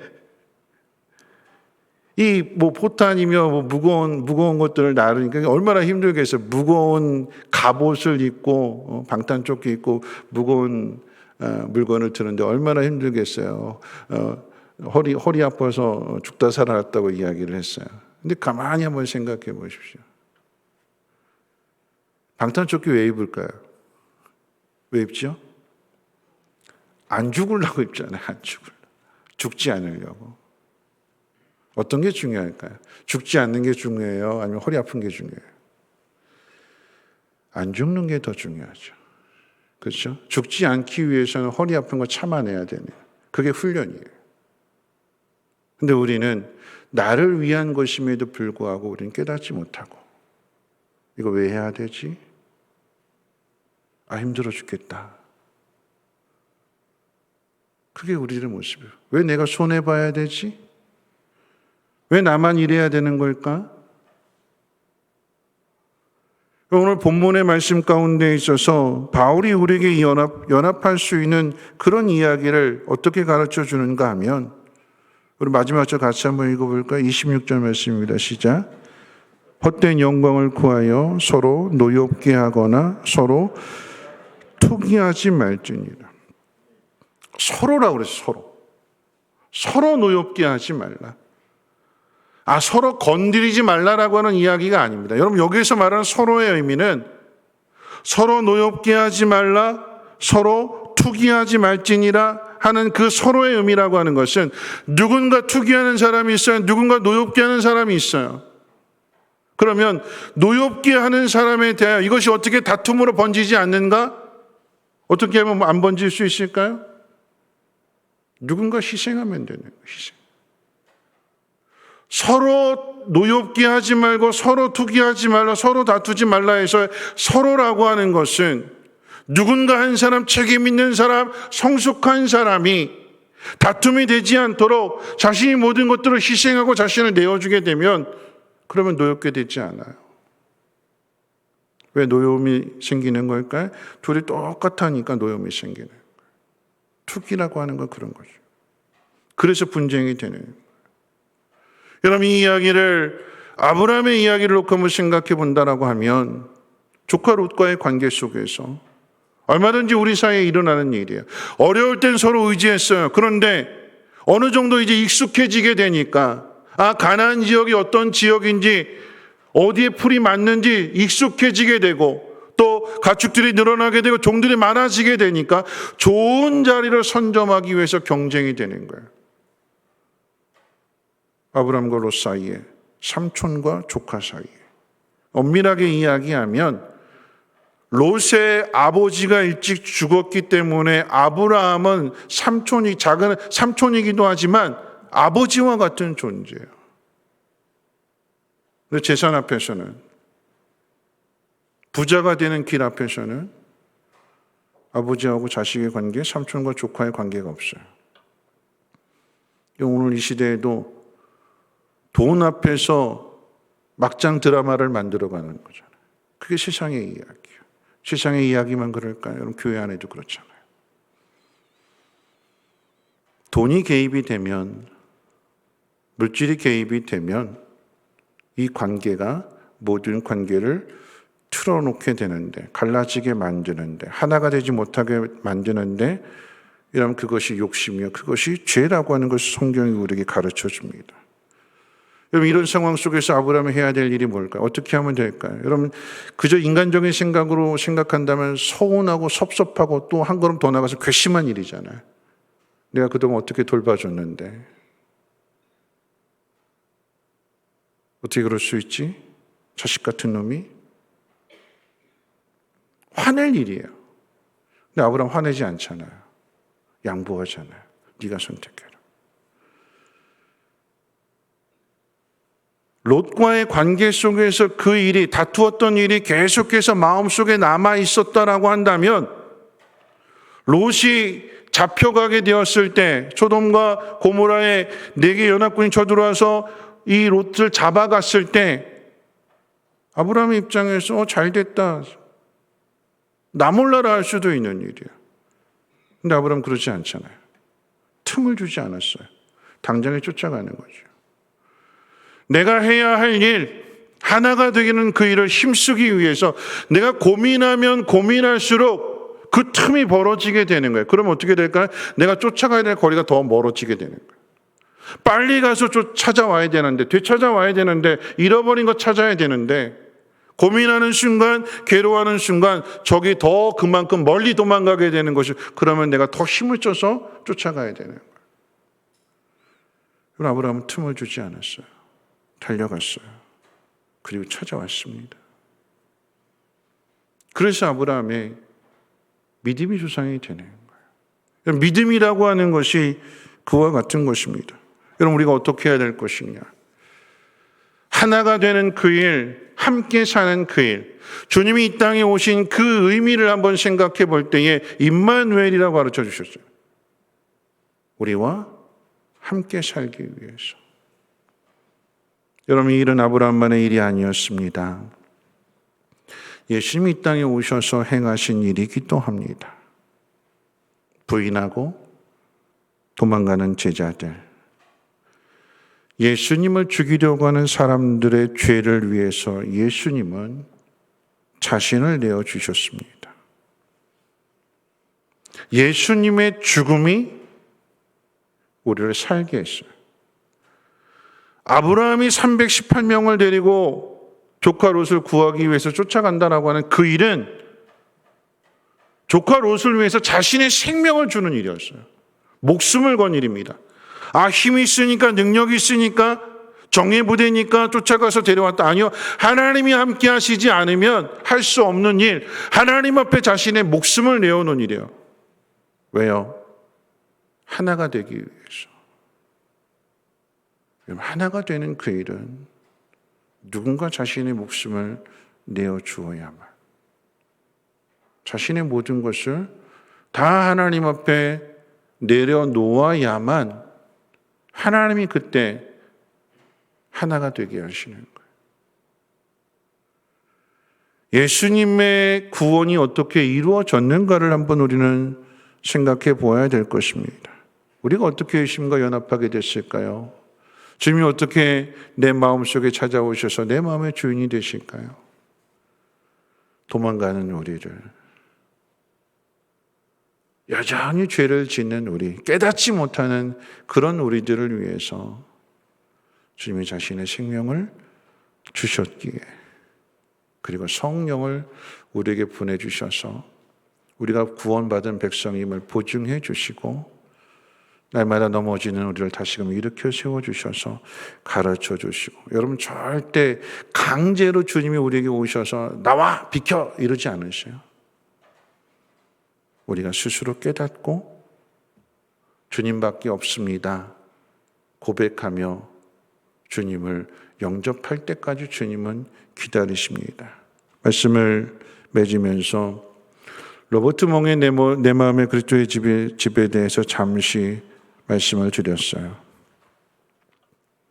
이 뭐 포탄이며 뭐 무거운 것들을 나르니까 얼마나 힘들겠어요. 무거운 갑옷을 입고 방탄조끼 입고 무거운 물건을 드는데 얼마나 힘들겠어요. 허리 아파서 죽다 살아났다고 이야기를 했어요. 근데 가만히 한번 생각해 보십시오. 방탄조끼 왜 입을까요? 왜 입죠? 안 죽으려고 입잖아요. 안 죽으려고. 죽지 않으려고. 어떤 게 중요할까요? 죽지 않는 게 중요해요? 아니면 허리 아픈 게 중요해요? 안 죽는 게 더 중요하죠. 그렇죠? 죽지 않기 위해서는 허리 아픈 거 참아내야 되네요. 그게 훈련이에요. 근데 우리는 나를 위한 것임에도 불구하고 우리는 깨닫지 못하고 이거 왜 해야 되지? 아, 힘들어 죽겠다. 그게 우리의 모습이에요. 왜 내가 손해봐야 되지? 왜 나만 이래야 되는 걸까? 오늘 본문의 말씀 가운데 있어서 바울이 우리에게 연합할 수 있는 그런 이야기를 어떻게 가르쳐 주는가 하면 우리 마지막 절 같이 한번 읽어볼까요? 26절 말씀입니다. 시작. 헛된 영광을 구하여 서로 노엽게 하거나 서로 투기하지 말지니라. 서로라고 그랬어요. 서로 노엽게 하지 말라. 서로 건드리지 말라라고 하는 이야기가 아닙니다. 여러분, 여기에서 말하는 서로의 의미는 서로 노엽게 하지 말라, 서로 투기하지 말지니라 하는 그 서로의 의미라고 하는 것은 누군가 투기하는 사람이 있어요. 누군가 노엽게 하는 사람이 있어요. 그러면 노엽게 하는 사람에 대하여 이것이 어떻게 다툼으로 번지지 않는가? 어떻게 하면 안 번질 수 있을까요? 누군가 희생하면 되는 거예요. 희생. 서로 노엽게 하지 말고 서로 투기하지 말라, 서로 다투지 말라 해서 서로라고 하는 것은 누군가 한 사람, 책임 있는 사람, 성숙한 사람이 다툼이 되지 않도록 자신이 모든 것들을 희생하고 자신을 내어주게 되면 그러면 노엽게 되지 않아요. 왜 노여움이 생기는 걸까요? 둘이 똑같으니까 노여움이 생기는 거예요. 투기라고 하는 건 그런 거죠. 그래서 분쟁이 되는 거예요. 여러분, 이 이야기를 아브라함의 이야기를 놓고 한번 생각해 본다라고 하면 조카 롯과의 관계 속에서 얼마든지 우리 사이에 일어나는 일이에요. 어려울 땐 서로 의지했어요. 그런데 어느 정도 이제 익숙해지게 되니까 가나안 지역이 어떤 지역인지 어디에 풀이 맞는지 익숙해지게 되고 또 가축들이 늘어나게 되고 종들이 많아지게 되니까 좋은 자리를 선점하기 위해서 경쟁이 되는 거예요. 아브라함과 롯 사이에, 삼촌과 조카 사이에. 엄밀하게 이야기하면 롯의 아버지가 일찍 죽었기 때문에 아브라함은 작은 삼촌이기도 하지만 아버지와 같은 존재예요. 근데 재산 앞에서는, 부자가 되는 길 앞에서는 아버지하고 자식의 관계, 삼촌과 조카의 관계가 없어요. 오늘 이 시대에도 돈 앞에서 막장 드라마를 만들어가는 거잖아요. 그게 세상의 이야기예요. 세상의 이야기만 그럴까요? 여러분, 교회 안에도 그렇잖아요. 돈이 개입이 되면, 물질이 개입이 되면 이 관계가 모든 관계를 틀어놓게 되는데, 갈라지게 만드는데, 하나가 되지 못하게 만드는데, 이러면 그것이 욕심이요, 그것이 죄라고 하는 것을 성경이 우리에게 가르쳐 줍니다. 여러분, 이런 상황 속에서 아브라함이 해야 될 일이 뭘까요? 어떻게 하면 될까요? 여러분, 그저 인간적인 생각으로 생각한다면 서운하고 섭섭하고 또 한 걸음 더 나가서 괘씸한 일이잖아요. 내가 그동안 어떻게 돌봐줬는데 어떻게 그럴 수 있지? 자식 같은 놈이? 화낼 일이에요. 근데 아브라함 화내지 않잖아요. 양보하잖아요. 네가 선택해라. 롯과의 관계 속에서 그 일이, 다투었던 일이 계속해서 마음속에 남아 있었다라고 한다면, 롯이 잡혀가게 되었을 때 소돔과 고모라의 4개 연합군이 쳐들어와서 이 롯을 잡아갔을 때 아브라함의 입장에서 잘 됐다. 나 몰라라 할 수도 있는 일이야. 근데 아브라함 그러지 않잖아요. 틈을 주지 않았어요. 당장에 쫓아가는 거죠. 내가 해야 할 일, 하나가 되기는 그 일을 힘쓰기 위해서 내가 고민하면 고민할수록 그 틈이 벌어지게 되는 거예요. 그럼 어떻게 될까요? 내가 쫓아가야 될 거리가 더 멀어지게 되는 거예요. 빨리 가서 찾아와야 되는데, 되찾아와야 되는데, 잃어버린 거 찾아야 되는데, 고민하는 순간, 괴로워하는 순간, 적이 더 그만큼 멀리 도망가게 되는 것이, 그러면 내가 더 힘을 써서 쫓아가야 되는 거예요. 그럼 아브라함은 틈을 주지 않았어요. 달려갔어요. 그리고 찾아왔습니다. 그래서 아브라함의 믿음이 조상이 되는 거예요. 믿음이라고 하는 것이 그와 같은 것입니다. 여러분, 우리가 어떻게 해야 될 것이냐? 하나가 되는 그 일, 함께 사는 그 일, 주님이 이 땅에 오신 그 의미를 한번 생각해 볼 때에 임마누엘이라고 가르쳐 주셨어요. 우리와 함께 살기 위해서. 여러분, 이 일은 아브라함만의 일이 아니었습니다. 예수님이 이 땅에 오셔서 행하신 일이기도 합니다. 부인하고 도망가는 제자들, 예수님을 죽이려고 하는 사람들의 죄를 위해서 예수님은 자신을 내어주셨습니다. 예수님의 죽음이 우리를 살게 했어요. 아브라함이 318명을 데리고 조카 롯을 구하기 위해서 쫓아간다라고 하는 그 일은 조카 롯을 위해서 자신의 생명을 주는 일이었어요. 목숨을 건 일입니다. 힘이 있으니까, 능력이 있으니까, 정예부대니까 쫓아가서 데려왔다. 아니요. 하나님이 함께 하시지 않으면 할 수 없는 일, 하나님 앞에 자신의 목숨을 내어놓은 일이에요. 왜요? 하나가 되기 위해서. 하나가 되는 그 일은 누군가 자신의 목숨을 내어주어야만, 자신의 모든 것을 다 하나님 앞에 내려놓아야만 하나님이 그때 하나가 되게 하시는 거예요. 예수님의 구원이 어떻게 이루어졌는가를 한번 우리는 생각해 보아야 될 것입니다. 우리가 어떻게 예수님과 연합하게 됐을까요? 주님이 어떻게 내 마음속에 찾아오셔서 내 마음의 주인이 되실까요? 도망가는 우리를, 여전히 죄를 짓는 우리, 깨닫지 못하는 그런 우리들을 위해서 주님이 자신의 생명을 주셨기에, 그리고 성령을 우리에게 보내주셔서 우리가 구원받은 백성임을 보증해 주시고, 날마다 넘어지는 우리를 다시금 일으켜 세워주셔서 가르쳐 주시고, 여러분 절대 강제로 주님이 우리에게 오셔서 나와 비켜 이러지 않으세요. 우리가 스스로 깨닫고 주님밖에 없습니다 고백하며 주님을 영접할 때까지 주님은 기다리십니다. 말씀을 맺으면서 로버트 몽의 내 마음의 그리스도의 집에 대해서 잠시 말씀을 드렸어요.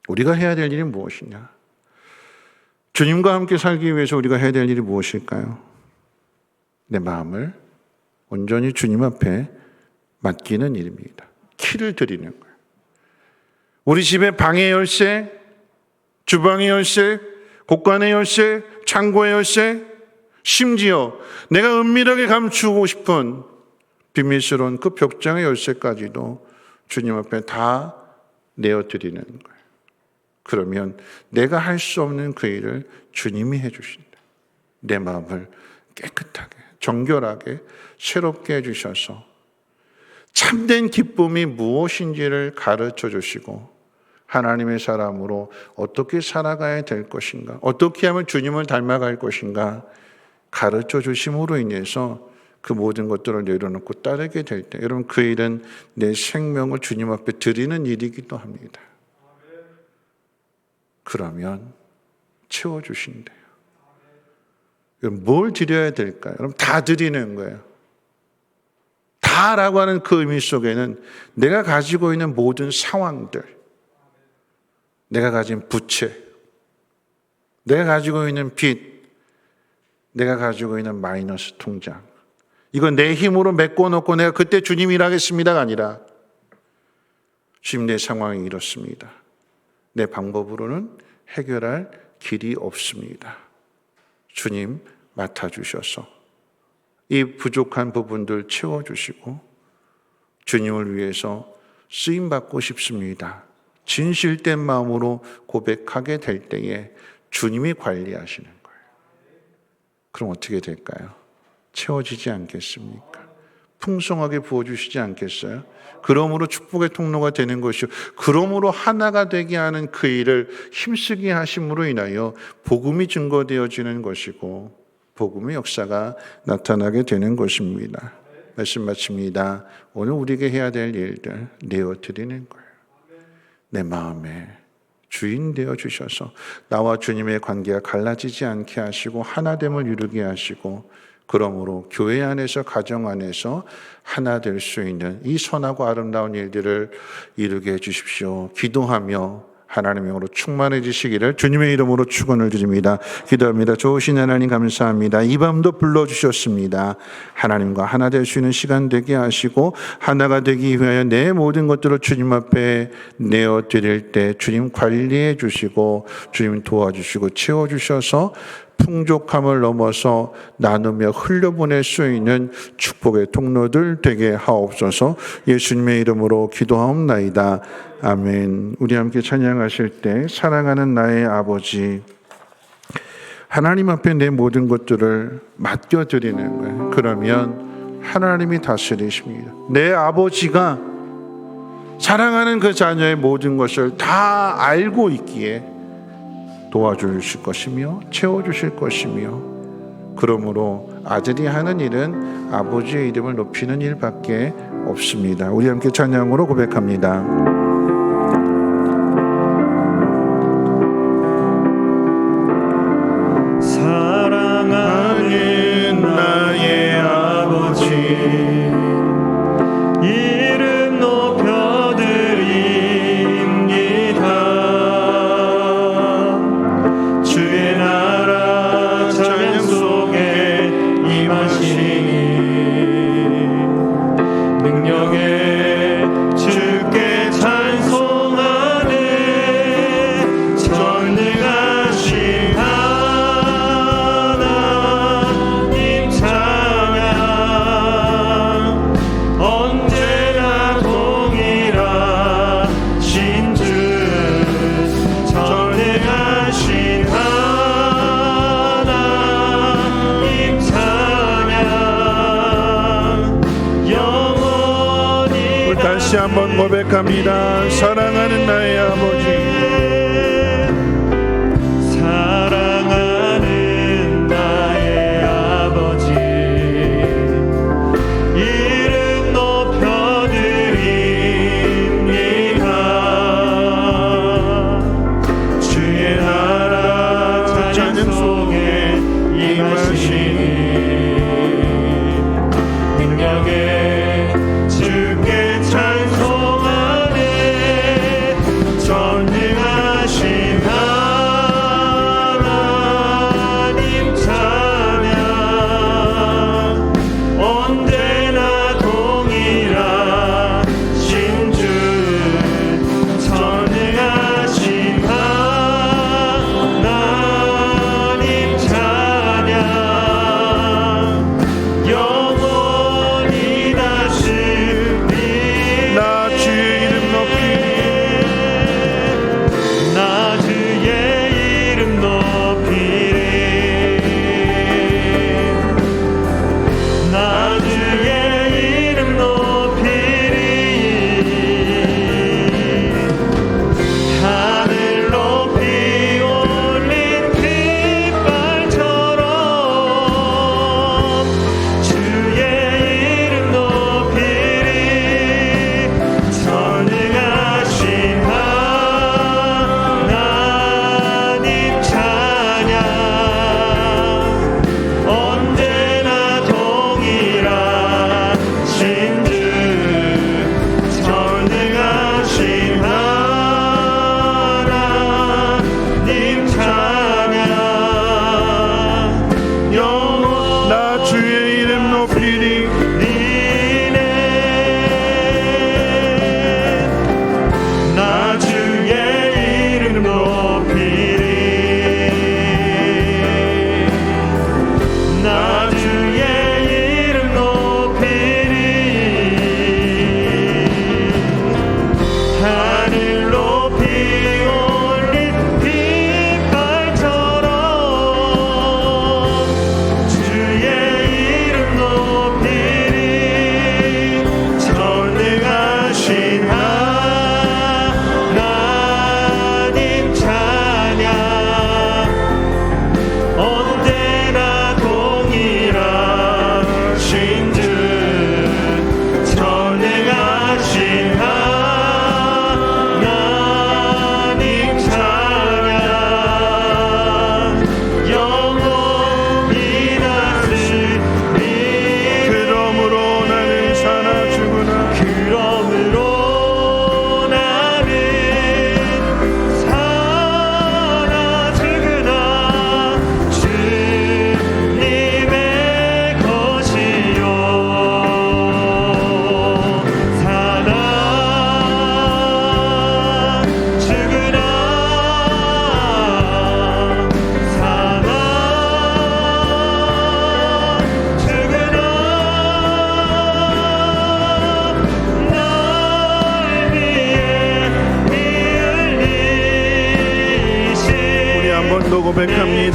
우리가 해야 될 일이 무엇이냐? 주님과 함께 살기 위해서 우리가 해야 될 일이 무엇일까요? 내 마음을 온전히 주님 앞에 맡기는 일입니다. 키를 드리는 거예요. 우리 집의 방의 열쇠, 주방의 열쇠, 곳간의 열쇠, 창고의 열쇠, 심지어 내가 은밀하게 감추고 싶은 비밀스러운 그 벽장의 열쇠까지도 주님 앞에 다 내어드리는 거예요. 그러면 내가 할 수 없는 그 일을 주님이 해주신다. 내 마음을 깨끗하게, 정결하게, 새롭게 해주셔서 참된 기쁨이 무엇인지를 가르쳐 주시고, 하나님의 사람으로 어떻게 살아가야 될 것인가, 어떻게 하면 주님을 닮아갈 것인가 가르쳐 주심으로 인해서 그 모든 것들을 내려놓고 따르게 될 때, 여러분 그 일은 내 생명을 주님 앞에 드리는 일이기도 합니다. 그러면 채워주신대요. 여러분 뭘 드려야 될까요? 여러분 다 드리는 거예요. 다라고 하는 그 의미 속에는 내가 가지고 있는 모든 상황들, 내가 가진 부채, 내가 가지고 있는 빚, 내가 가지고 있는 마이너스 통장, 이건 내 힘으로 메꿔놓고 내가 그때 주님 일하겠습니다가 아니라, 주님 내 상황이 이렇습니다. 내 방법으로는 해결할 길이 없습니다. 주님 맡아주셔서 이 부족한 부분들 채워주시고 주님을 위해서 쓰임받고 싶습니다. 진실된 마음으로 고백하게 될 때에 주님이 관리하시는 거예요. 그럼 어떻게 될까요? 채워지지 않겠습니까? 풍성하게 부어주시지 않겠어요? 그러므로 축복의 통로가 되는 것이요, 그러므로 하나가 되게 하는 그 일을 힘쓰게 하심으로 인하여 복음이 증거되어지는 것이고 복음의 역사가 나타나게 되는 것입니다. 말씀 마칩니다. 오늘 우리에게 해야 될 일들 내어드리는 거예요. 내 마음에 주인 되어 주셔서 나와 주님의 관계가 갈라지지 않게 하시고 하나됨을 이루게 하시고, 그러므로 교회 안에서 가정 안에서 하나 될 수 있는 이 선하고 아름다운 일들을 이루게 해 주십시오. 기도하며 하나님의 영으로 충만해지시기를 주님의 이름으로 축원을 드립니다. 기도합니다. 좋으신 하나님 감사합니다. 이 밤도 불러주셨습니다. 하나님과 하나 될 수 있는 시간 되게 하시고 하나가 되기 위하여 내 모든 것들을 주님 앞에 내어드릴 때 주님 관리해 주시고 주님 도와주시고 채워주셔서 풍족함을 넘어서 나누며 흘려보낼 수 있는 축복의 통로들 되게 하옵소서. 예수님의 이름으로 기도하옵나이다. 아멘. 우리 함께 찬양하실 때 사랑하는 나의 아버지, 하나님 앞에 내 모든 것들을 맡겨드리는 거예요. 그러면 하나님이 다스리십니다. 내 아버지가 사랑하는 그 자녀의 모든 것을 다 알고 있기에 도와주실 것이며 채워주실 것이며, 그러므로 아들이 하는 일은 아버지의 이름을 높이는 일밖에 없습니다. 우리 함께 찬양으로 고백합니다. 사랑하는 나의 아버지, 이름 높여드립니다. 주의 나라 찬양 속에 임하시니 능력에 주께 찬송하네. 전능하신 하나님 찬양, 언제나 동일하신 주 전능하신 하나님 찬양, 영원히. 우리 다시 한번 고백합니다. 사랑하는 나의 아버지, 사랑하는 나의 아버지, 이름 높여드립니다. 주의 나라 찬양 속에 임하시니 능력에 주께 찬송하네.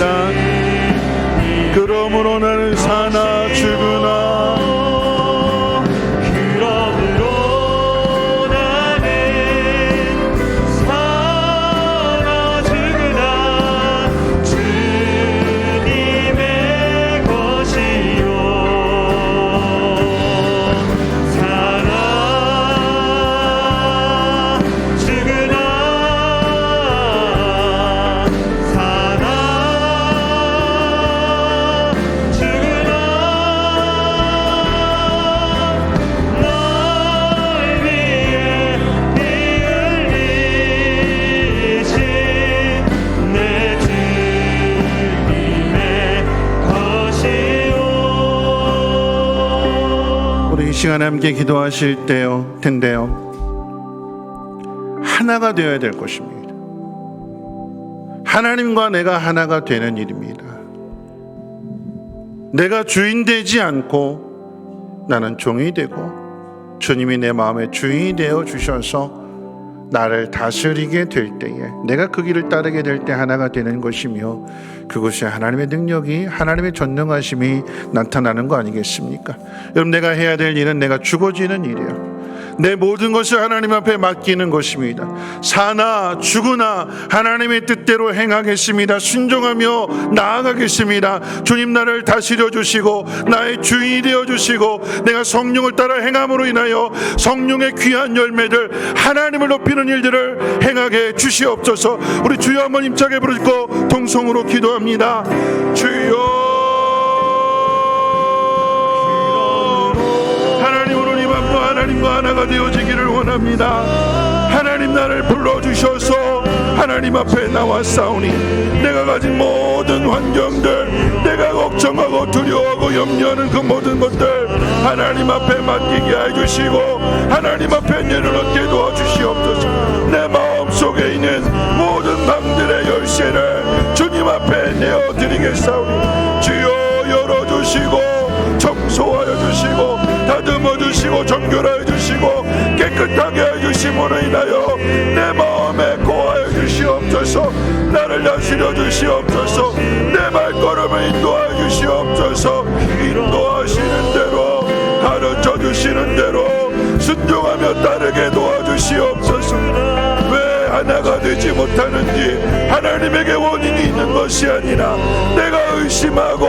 원합니다. 그러므로 나는 사나 죽으나 그러므로 나는 사나 죽으나 주님의 것이요 사나 죽으나 사나 죽으나 널 위해 피 흘리신 내 주님의 것이요. 우리 이 시간에 함께 기도하실 텐데요. 하나가 되어야 될 것입니다. 하나님과 내가 하나가 되는 일입니다. 내가 주인 되지 않고 나는 종이 되고 주님이 내 마음의 주인이 되어 주셔서 나를 다스리게 될 때에 내가 그 길을 따르게 될 때 하나가 되는 것이며 그것이 하나님의 능력이 하나님의 전능하심이 나타나는 거 아니겠습니까? 여러분 내가 해야 될 일은 내가 죽어지는 일이에요. 내 모든 것을 하나님 앞에 맡기는 것입니다. 사나 죽으나 하나님의 뜻대로 행하겠습니다. 순종하며 나아가겠습니다. 주님 나를 다스려 주시고 나의 주인이 되어 주시고 내가 성령을 따라 행함으로 인하여 성령의 귀한 열매들 하나님을 높이는 일들을 행하게 주시옵소서. 우리 주여 한번 힘차게 부르고 동성으로 기도합니다. 주여 하나님과 하나가 되어지기를 원합니다. 하나님 나를 불러주셔서 하나님 앞에 나왔사오니 내가 가진 모든 환경들 내가 걱정하고 두려워하고 염려하는 그 모든 것들 하나님 앞에 맡기게 해주시고 하나님 앞에 내려놓게 도와주시옵소서. 내 마음속에 있는 모든 방들의 열쇠를 주님 앞에 내어드리겠사오니 주여 열어주시고 청소하여 주시고 다듬어 주시고 정결하여 주시고 깨끗하게 해주심으로 인하여 내 마음에 거하여 주시옵소서. 나를 다스려 주시옵소서. 내 발걸음을 인도하여 주시옵소서. 인도하시는 대로 가르쳐 주시는 대로 순종하며 따르게 도와주시옵소서. 왜 하나가 되지 못하는지 하나님에게 원인이 있는 것이 아니라 내가 의심하고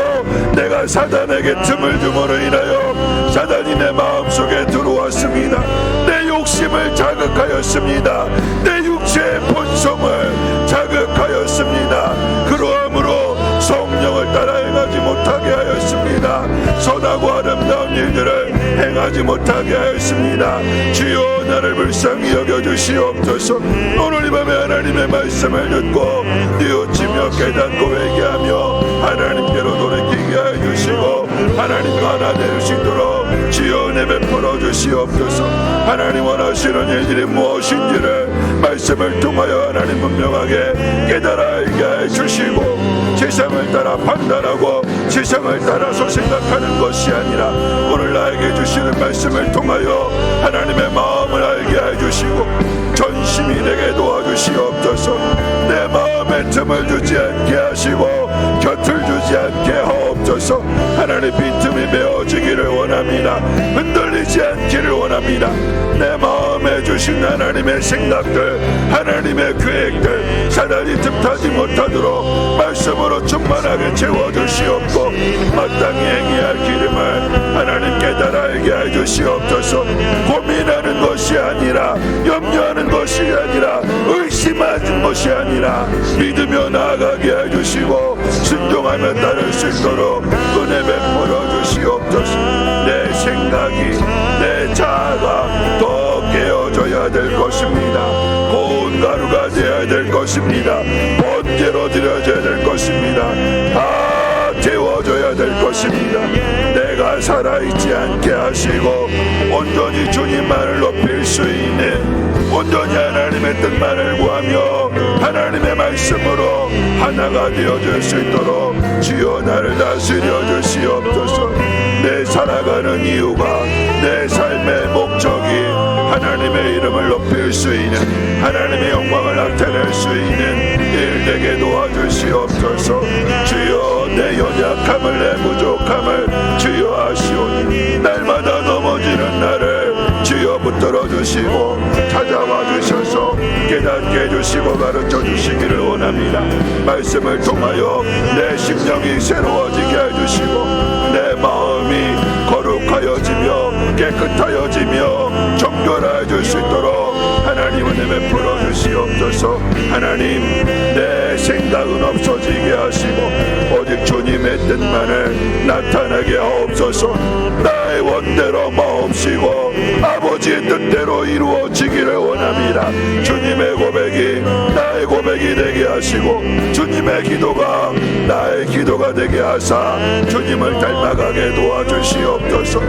내가 사단에게 틈을 줌으로 인하여 사단이 내 마음속에 들어왔습니다. 내 욕심을 자극하였습니다. 내 육체의 본성을 자극하였습니다. 그러함으로 성령을 따라 행하지 못하게 하였습니다. 선하고 아름다운 일들을 행하지 못하게 하였습니다. 주여 나를 불쌍히 여겨주시옵소서. 오늘 이 밤에 하나님의 말씀을 듣고 뉘우치며 깨닫고 회개하며 하나님께로 돌이키게 해주시고 하나님과 하나 될 수 있도록 주여 은혜 베풀어 주시옵소서. 하나님 원하시는 일들이 무엇인지를 말씀을 통하여 하나님 분명하게 깨달아 알게 해주시고 세상을 따라 판단하고 세상을 따라서 생각하는 것이 아니라 오늘 나에게 주시는 말씀을 통하여 하나님의 마음을 알게 해주시고 전심이 되게 도와주시옵소서. 내 마음에 틈을 주지 않게 하시고 곁을 주지 않게 하옵소서. 하나님 빈틈이 메어지기를 원합니다. 흔들리지 않기를 원합니다. 내 마음에 주신 하나님의 생각들 하나님의 계획들 사단이 틈타지 못하도록 말씀으로 충만하게 채워주시옵고 마땅히 행해야 할 기름을 하나님 깨달아 알게 해주시옵소서. 고민하는 것이 아니라 염려하는 것이 아니라 의심하는 것이 아니라 믿으며 나아가게 해주시고 순종하며 따를 수 있도록 은혜 베풀어 주시옵소서. 내 생각이 내 자아가 더 깨어져야 될 것입니다. 고운 가루가 되어야 될 것입니다. 번제로 드려져야 될 것입니다. 다 태워져야 될 것입니다. 내가 살아있지 않게 하시고 온전히 주님만을 높일 수 있는 온전히 하나님의 뜻만을 구하며 하나님의 말씀으로 하나가 되어질 수 있도록 주여 나를 다스려 주시옵소서. 내 살아가는 이유가 내 삶의 목적이 하나님의 이름을 높일 수 있는, 하나님의 영광을 나타낼 수 있는 일 되게 도와주시옵소서. 주여 내 연약함을, 내 부족함을 주여 아시오니 날마다 넘어지는 나를 주여 붙들어 주시고 찾아와 주셔서 깨닫게 해주시고 가르쳐 주시기를 원합니다. 말씀을 통하여 내 심령이 새로워지게 해주시고 내 마음이 거룩하여지며 깨끗하여지며 정결해질 수 있도록 하나님 은혜 베풀어 주시옵소서. 하나님 내 생각은 없어지게 하시고 오직 주님의 뜻만을 나타나게 하옵소서. 나의 원대로 마옵시고 아버지의 뜻대로 이루어지기를 원합니다. 주님의 고백이 나의 고백이 되게 하시고 주님의 기도가 나의 기도가 되게 하사 주님을 닮아가게 도와주시옵소서.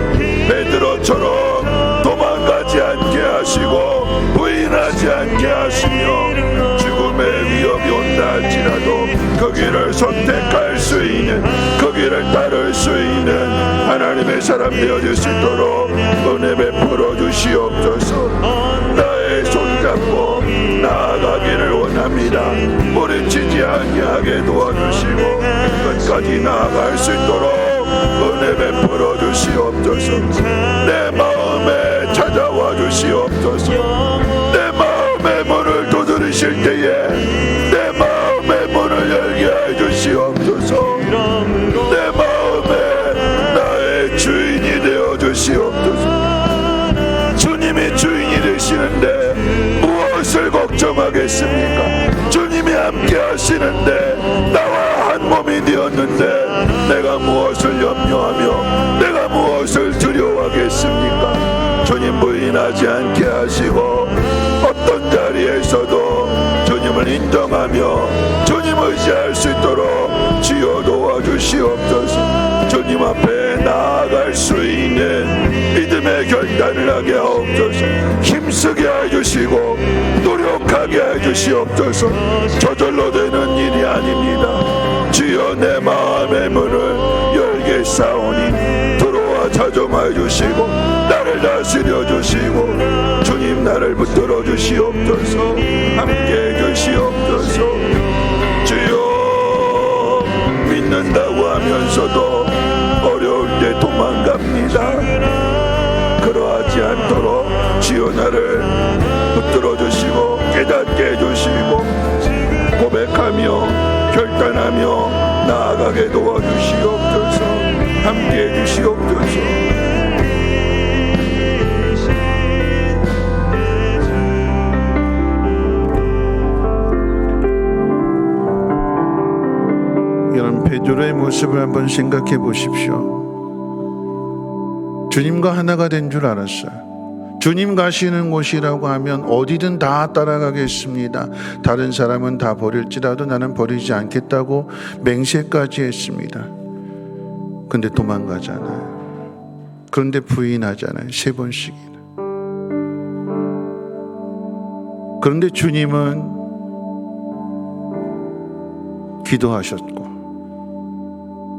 베드로처럼 도망가지 않게 하시고 부인하지 않게 하시며 죽음의 위협이 온다 할지라도 그 길을 선택할 수 있는, 그 길을 따를 수 있는 하나님의 사람 되어질 수 있도록 은혜 베풀어 주시옵소서. 나의 손잡고 나아가기를 원합니다. 무리치지 아니하게 도와주시고 끝까지 나아갈 수 있도록 은혜 베풀어 주시옵소서. 내 마음에 찾아와 주시옵소서. 내 마음의 문을 두드리실 때에 내 마음의 문을 열게 해 주시옵소서. 내 마음에 나의 주인이 되어 주시옵소서. 주님이 주인이 되시는데 무엇을 걱정하겠습니까? 주님이 함께 하시는데 나와 한 몸이 되었는데 내가 무엇을 염려하며 내가 무엇을 두려워하겠습니까? 주님 부인하지 않게 하시고 어떤 자리에서도 주님을 인정하며 주님 의지할 수 있도록 주여 도와주시옵소서. 주님 앞에 나아갈 수 있는 믿음의 결단을 하게 하옵소서. 힘쓰게 해주시고 노력하게 해주시옵소서. 저절로 되는 일이 아닙니다. 주여 내 마음의 문을 열게 싸우니 들어와 자정하여 주시고 나를 다스려 주시고 주님 나를 붙들어 주시옵소서. 함께 해주시옵소서. 주여 믿는다고 하면서도 어려울 때 도망갑니다. 그러하지 않도록 주여 나를 붙들어 주시고 깨닫게 해주시고 고백하며 결단하며 나아가게 도와주시옵소서. 함께 해주시옵소서. 이런 베드로의 모습을 한번 생각해 보십시오. 주님과 하나가 된 줄 알았어요. 주님 가시는 곳이라고 하면 어디든 다 따라가겠습니다. 다른 사람은 다 버릴지라도 나는 버리지 않겠다고 맹세까지 했습니다. 근데 도망가잖아요. 그런데 부인하잖아요. 3번씩이나. 그런데 주님은 기도하셨고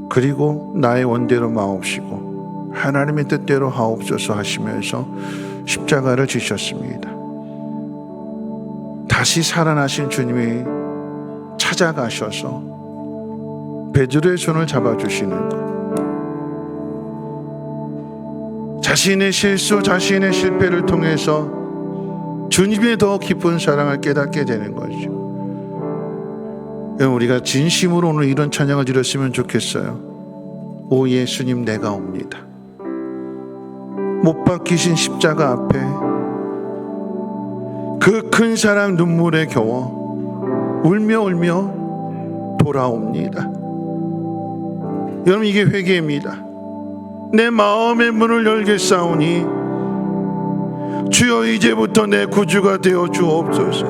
그리고 나의 원대로 마옵시고 하나님의 뜻대로 하옵소서 하시면서 십자가를 지셨습니다. 다시 살아나신 주님이 찾아가셔서 베드로의 손을 잡아주시는 것, 자신의 실수, 자신의 실패를 통해서 주님의 더 깊은 사랑을 깨닫게 되는 거죠. 우리가 진심으로 오늘 이런 찬양을 드렸으면 좋겠어요. 오 예수님 내가 옵니다. 못 박히신 십자가 앞에 그 큰 사랑 눈물에 겨워 울며 돌아옵니다. 여러분 이게 회개입니다. 내 마음의 문을 열겠사오니 주여 이제부터 내 구주가 되어 주옵소서.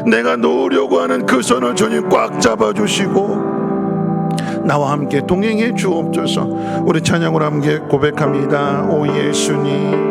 내가 놓으려고 하는 그 손을 주님 꽉 잡아주시고 나와 함께 동행해 주옵소서. 우리 찬양으로 함께 고백합니다. 오 예수님 옵니다.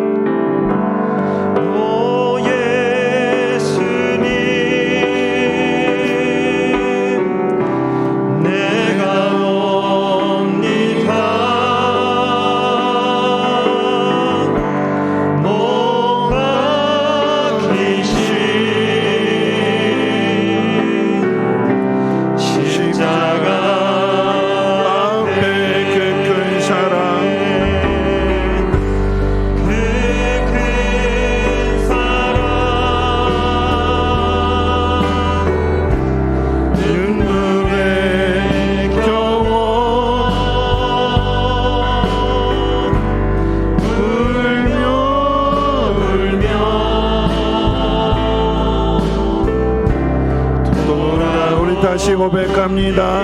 다시 고백합니다.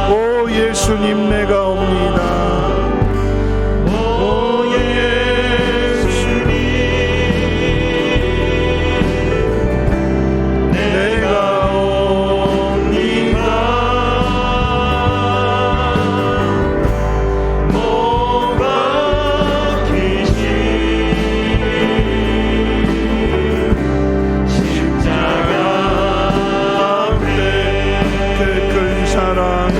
오 예수님 내가 옵니다. 오 예수님 내가 옵니다. 못 박히신 십자가 앞에 그 큰 사랑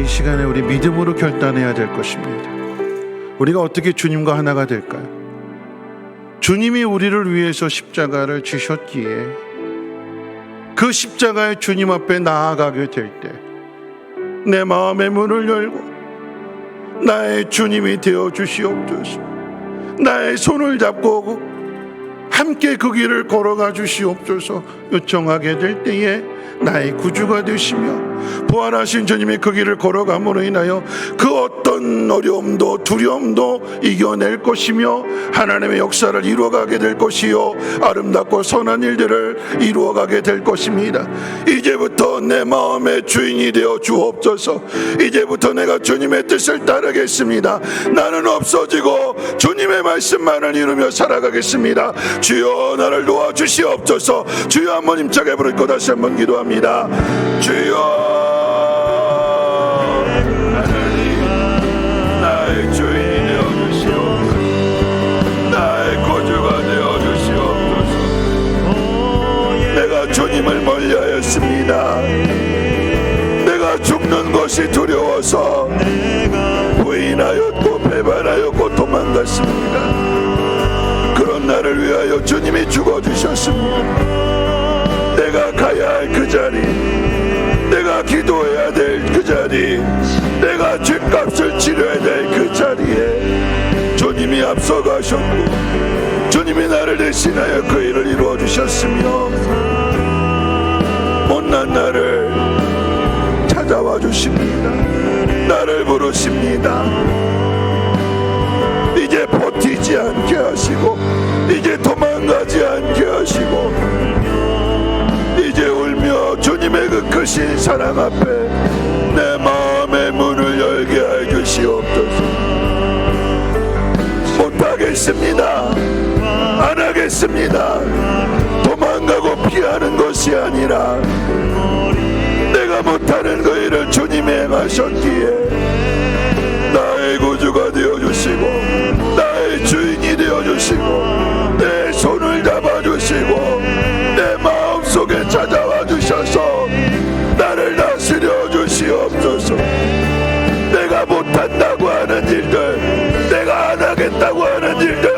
시간에 우리 믿음으로 결단해야 될 것입니다. 우리가 어떻게 주님과 하나가 될까요? 주님이 우리를 위해서 십자가를 지셨기에 그 십자가의 주님 앞에 나아가게 될 때 내 마음의 문을 열고 나의 주님이 되어 주시옵소서. 나의 손을 잡고 함께 그 길을 걸어가 주시옵소서 요청하게 될 때에 나의 구주가 되시며 부활하신 주님이 그 길을 걸어감으로 인하여 그 어떤 어려움도 두려움도 이겨낼 것이며 하나님의 역사를 이루어가게 될 것이요 아름답고 선한 일들을 이루어가게 될 것입니다. 이제부터 내 마음의 주인이 되어 주옵소서. 이제부터 내가 주님의 뜻을 따르겠습니다. 나는 없어지고 주님의 말씀만을 이루며 살아가겠습니다. 주여 나를 도와주시옵소서. 주여 한번 힘차게 부르고 다시 한번 기도합니다. 주여 하나님 나의 주인이 되어주시옵소서. 나의 구주가 되어주시옵소서. 내가 주님을 멀리하였습니다. 내가 죽는 것이 두려워서 부인하였고 배반하였고 도망갔습니다. 그런 나를 위하여 주님이 죽어주셨습니다. 내가 가야 할 그 자리, 내가 기도해야 될 그 자리, 내가 죄값을 치러야 될 그 자리에 주님이 앞서가셨고 주님이 나를 대신하여 그 일을 이루어 주셨으며 못난 나를 찾아와 주십니다. 나를 부르십니다. 이제 버티지 않게 하시고 이제 도망가지 않게 하시고 이제 울며 주님의 그 크신 사랑 앞에 내 마음의 문을 열게 해 주시옵소서. 못하겠습니다. 안 하겠습니다. 피하려고 피하는 것이 아니라 내가 못하는 그 일을 주님이 행하셨기에 나의 구주가 되어주시고 나의 주인이 되어주시고 내 손을 잡아주시고 내 마음속에 찾아와 주셔서 나를 다스려 주시옵소서. 내가 못한다고 하는 일들, 내가 안 하겠다고 하는 일들,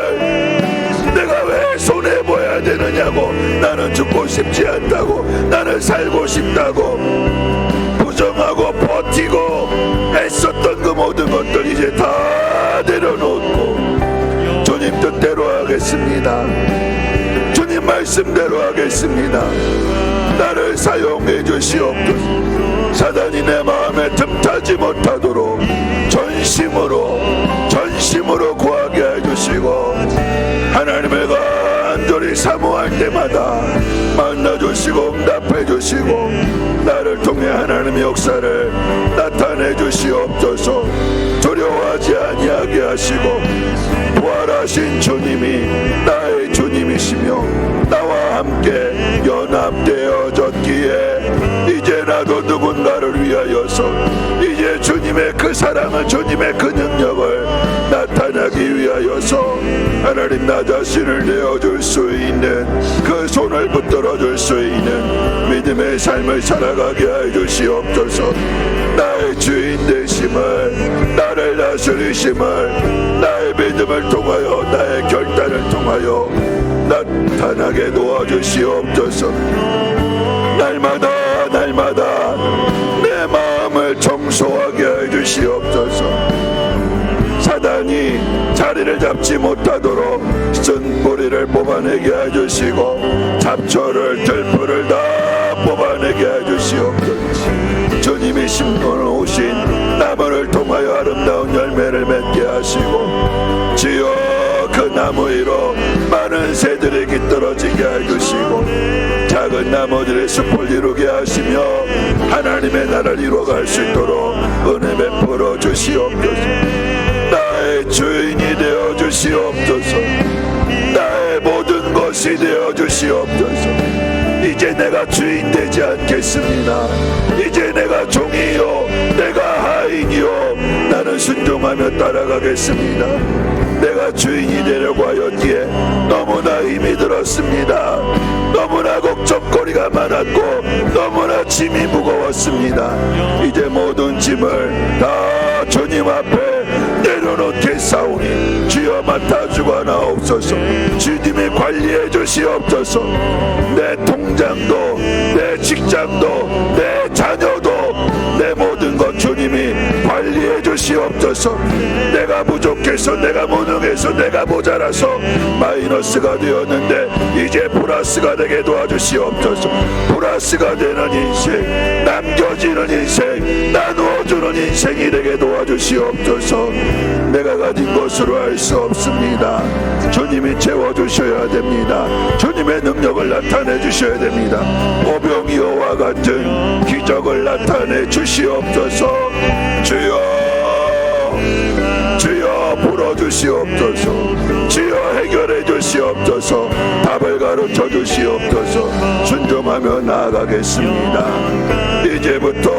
내가 왜 손해보아야 되느냐고, 나는 죽고 싶지 않다고, 나는 살고 싶다고 부정하고 버티고 애썼던 그 모든 것들 이제 다 내려놓고 주님 뜻대로 하겠습니다. 주님 말씀대로 하겠습니다. 나를 사용해 주시옵소서. 사단이 내 마음에 틈타지 못하도록 전심으로 구하게 해주시고 하나님을 간절히 사모할 때마다 만나주시고 응답해주시고 나를 통해 하나님의 역사를 나타내 주시옵소서. 두려워하지 아니하게 하시고 부활하신 주님이 나의 주님이시며 나와 함께 연합되어졌기에 이제 나도 누군가를 위하여서 이제 주님의 그 사랑을, 주님의 그 능력을 나타내기 위하여서 하나님 나 자신을 내어줄 수 있는 그 손을 붙들어 줄 수 있는 믿음의 삶을 살아가게 해주시옵소서. 나의 주인 되심을, 나를 다스리심을 나의 믿음을 통하여 나의 결단을 통하여 나타나게 도와주시옵소서. 날마다 내 마음을 청소하게 해주시옵소서. 사단이 자리를 잡지 못하도록 쓴 뿌리를 뽑아내게 해주시고 잡초를 들풀을 다 뽑아내게 해주시옵소서. 주님이 심어놓으신 나무를 통하여 아름다운 열매를 맺게 하시고 주여 그 나무 위로 많은 새들이 깃들어지게 해주시고 작은 나무들의 숲을 이루게 하시며 하나님의 나라를 이루어갈 수 있도록 은혜 베풀어 주시옵소서. 나의 주인이 되어 주시옵소서. 나의 모든 것이 되어 주시옵소서. 이제 내가 주인 되지 않겠습니다. 이제 내가 종이요 내가 하인이요 나는 순종하며 따라가겠습니다. 내가 주인이 되려고 하였기에 너무나 힘이 들었습니다. 너무나 걱정거리가 많았고 너무나 짐이 무거웠습니다. 이제 모든 짐을 다 주님 앞에 내려놓겠사오니 주여 맡아주거나옵소서. 주님이 관리해 주시옵소서. 내 통장도 내 직장도 내 자녀도 내 모든 것 주님이 관리해 주시옵소서. 내가 부족해서 내가 무능해서 내가 모자라서 마이너스가 되었는데 이제 플러스가 되게 도와주시옵소서. 플러스가 되는 인생, 남겨지는 인생, 나누어주는 인생이 되게 도와주시옵소서. 내가 가진 것으로 할 수 없습니다. 주님이 채워주셔야 됩니다. 주님의 능력을 나타내 주셔야 됩니다. 오병이어와 같은 기적을 나타내 주시옵소서. 주여 불어주시옵소서. 주여 해결해 주시옵소서. 답을 가르쳐 주시옵소서. 순종하며 나아가겠습니다. 이제부터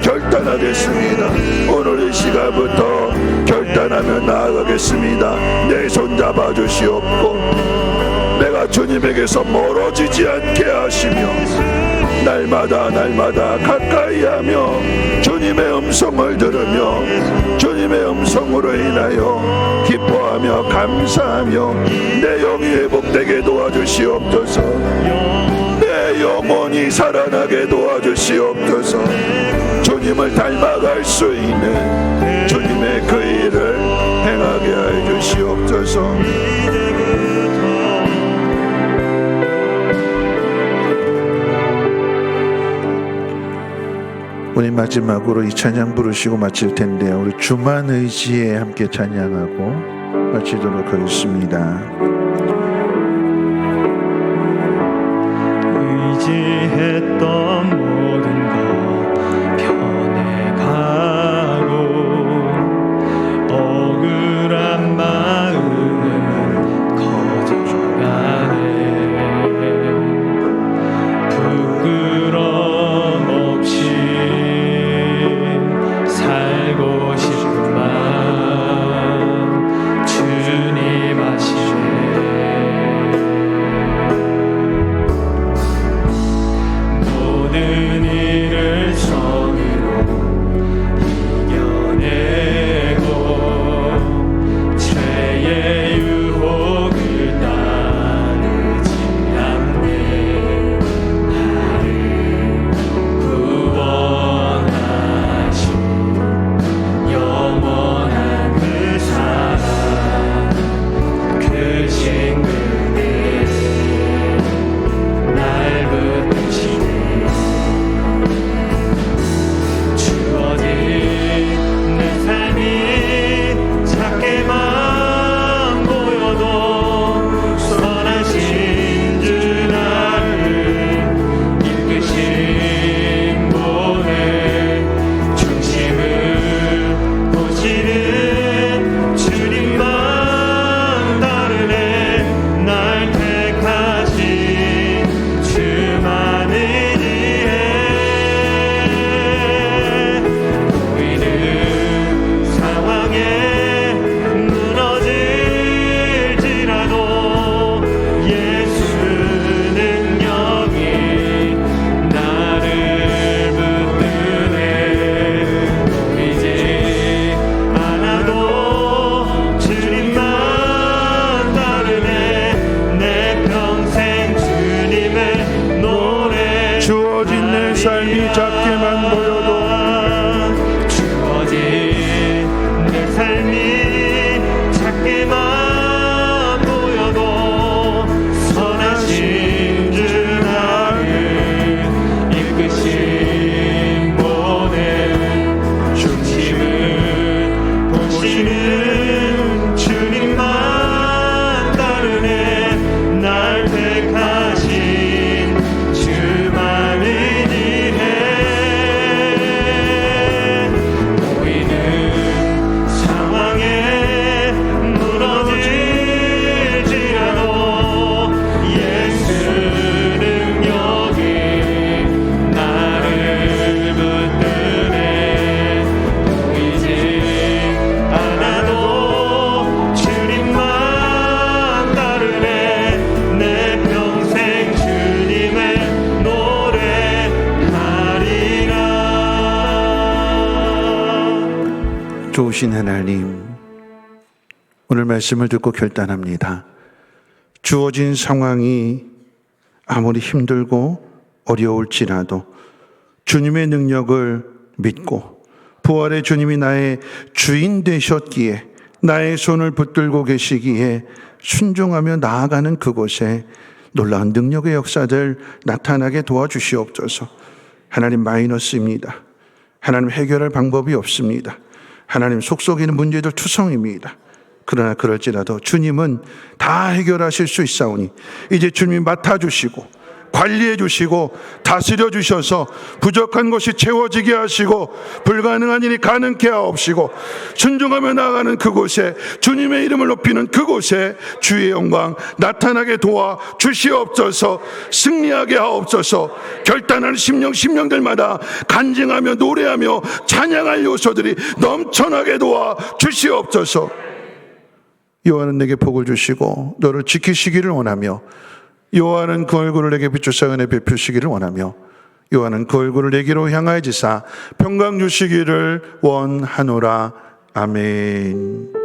결단하겠습니다. 오늘 이 시간부터 결단하며 나아가겠습니다. 내 손 잡아 주시옵고 내가 주님에게서 멀어지지 않게 하시며 날마다 가까이 하며 주님의 음성을 들으며 주님의 음성으로 인하여 기뻐하며 감사하며 내 영이 회복되게 도와주시옵소서. 내 영혼이 살아나게 도와주시옵소서. 주님을 닮아갈 수 있는 주님의 그 일을 행하게 해 주시옵소서. 우리 마지막으로 이 찬양 부르시고 마칠 텐데 우리 주만 의지에 함께 찬양하고 마치도록 하겠습니다. 의지했던 모든 것 변해가고 억울한 마음은 커져가네. 삶이 작게만 보여도 주어진 내 삶이 작게만 보여도 선하신 주 나를 이끄신 모든 중심을 보시는 주님만 따르네. 날 택하신 주만을 일해. 보이는 상황에 무너질지라도 예수 능력이 나를 붙드네. 보이지 않아도 주님만 따르네. 내 평생 주님을 노래하리라. 좋으신 하나님, 오늘 말씀을 듣고 결단합니다. 주어진 상황이 아무리 힘들고 어려울지라도 주님의 능력을 믿고 부활의 주님이 나의 주인 되셨기에 나의 손을 붙들고 계시기에 순종하며 나아가는 그곳에 놀라운 능력의 역사들 나타나게 도와주시옵소서. 하나님, 마이너스입니다. 하나님, 해결할 방법이 없습니다. 하나님, 속속이는 문제들 투성입니다. 그러나 그럴지라도 주님은 다 해결하실 수 있사오니 이제 주님이 맡아주시고 관리해 주시고 다스려 주셔서 부족한 것이 채워지게 하시고 불가능한 일이 가능케 하옵시고 순종하며 나아가는 그곳에 주님의 이름을 높이는 그곳에 주의 영광 나타나게 도와 주시옵소서. 승리하게 하옵소서. 결단하는 심령들마다 간증하며 노래하며 찬양할 요소들이 넘쳐나게 도와 주시옵소서. 여호와는 내게 복을 주시고 너를 지키시기를 원하며 여호와는 그 얼굴을 내게 비추사 은혜 베푸시기를 원하며 여호와는 그 얼굴을 내게로 향하여 지사 평강 주시기를 원하노라. 아멘.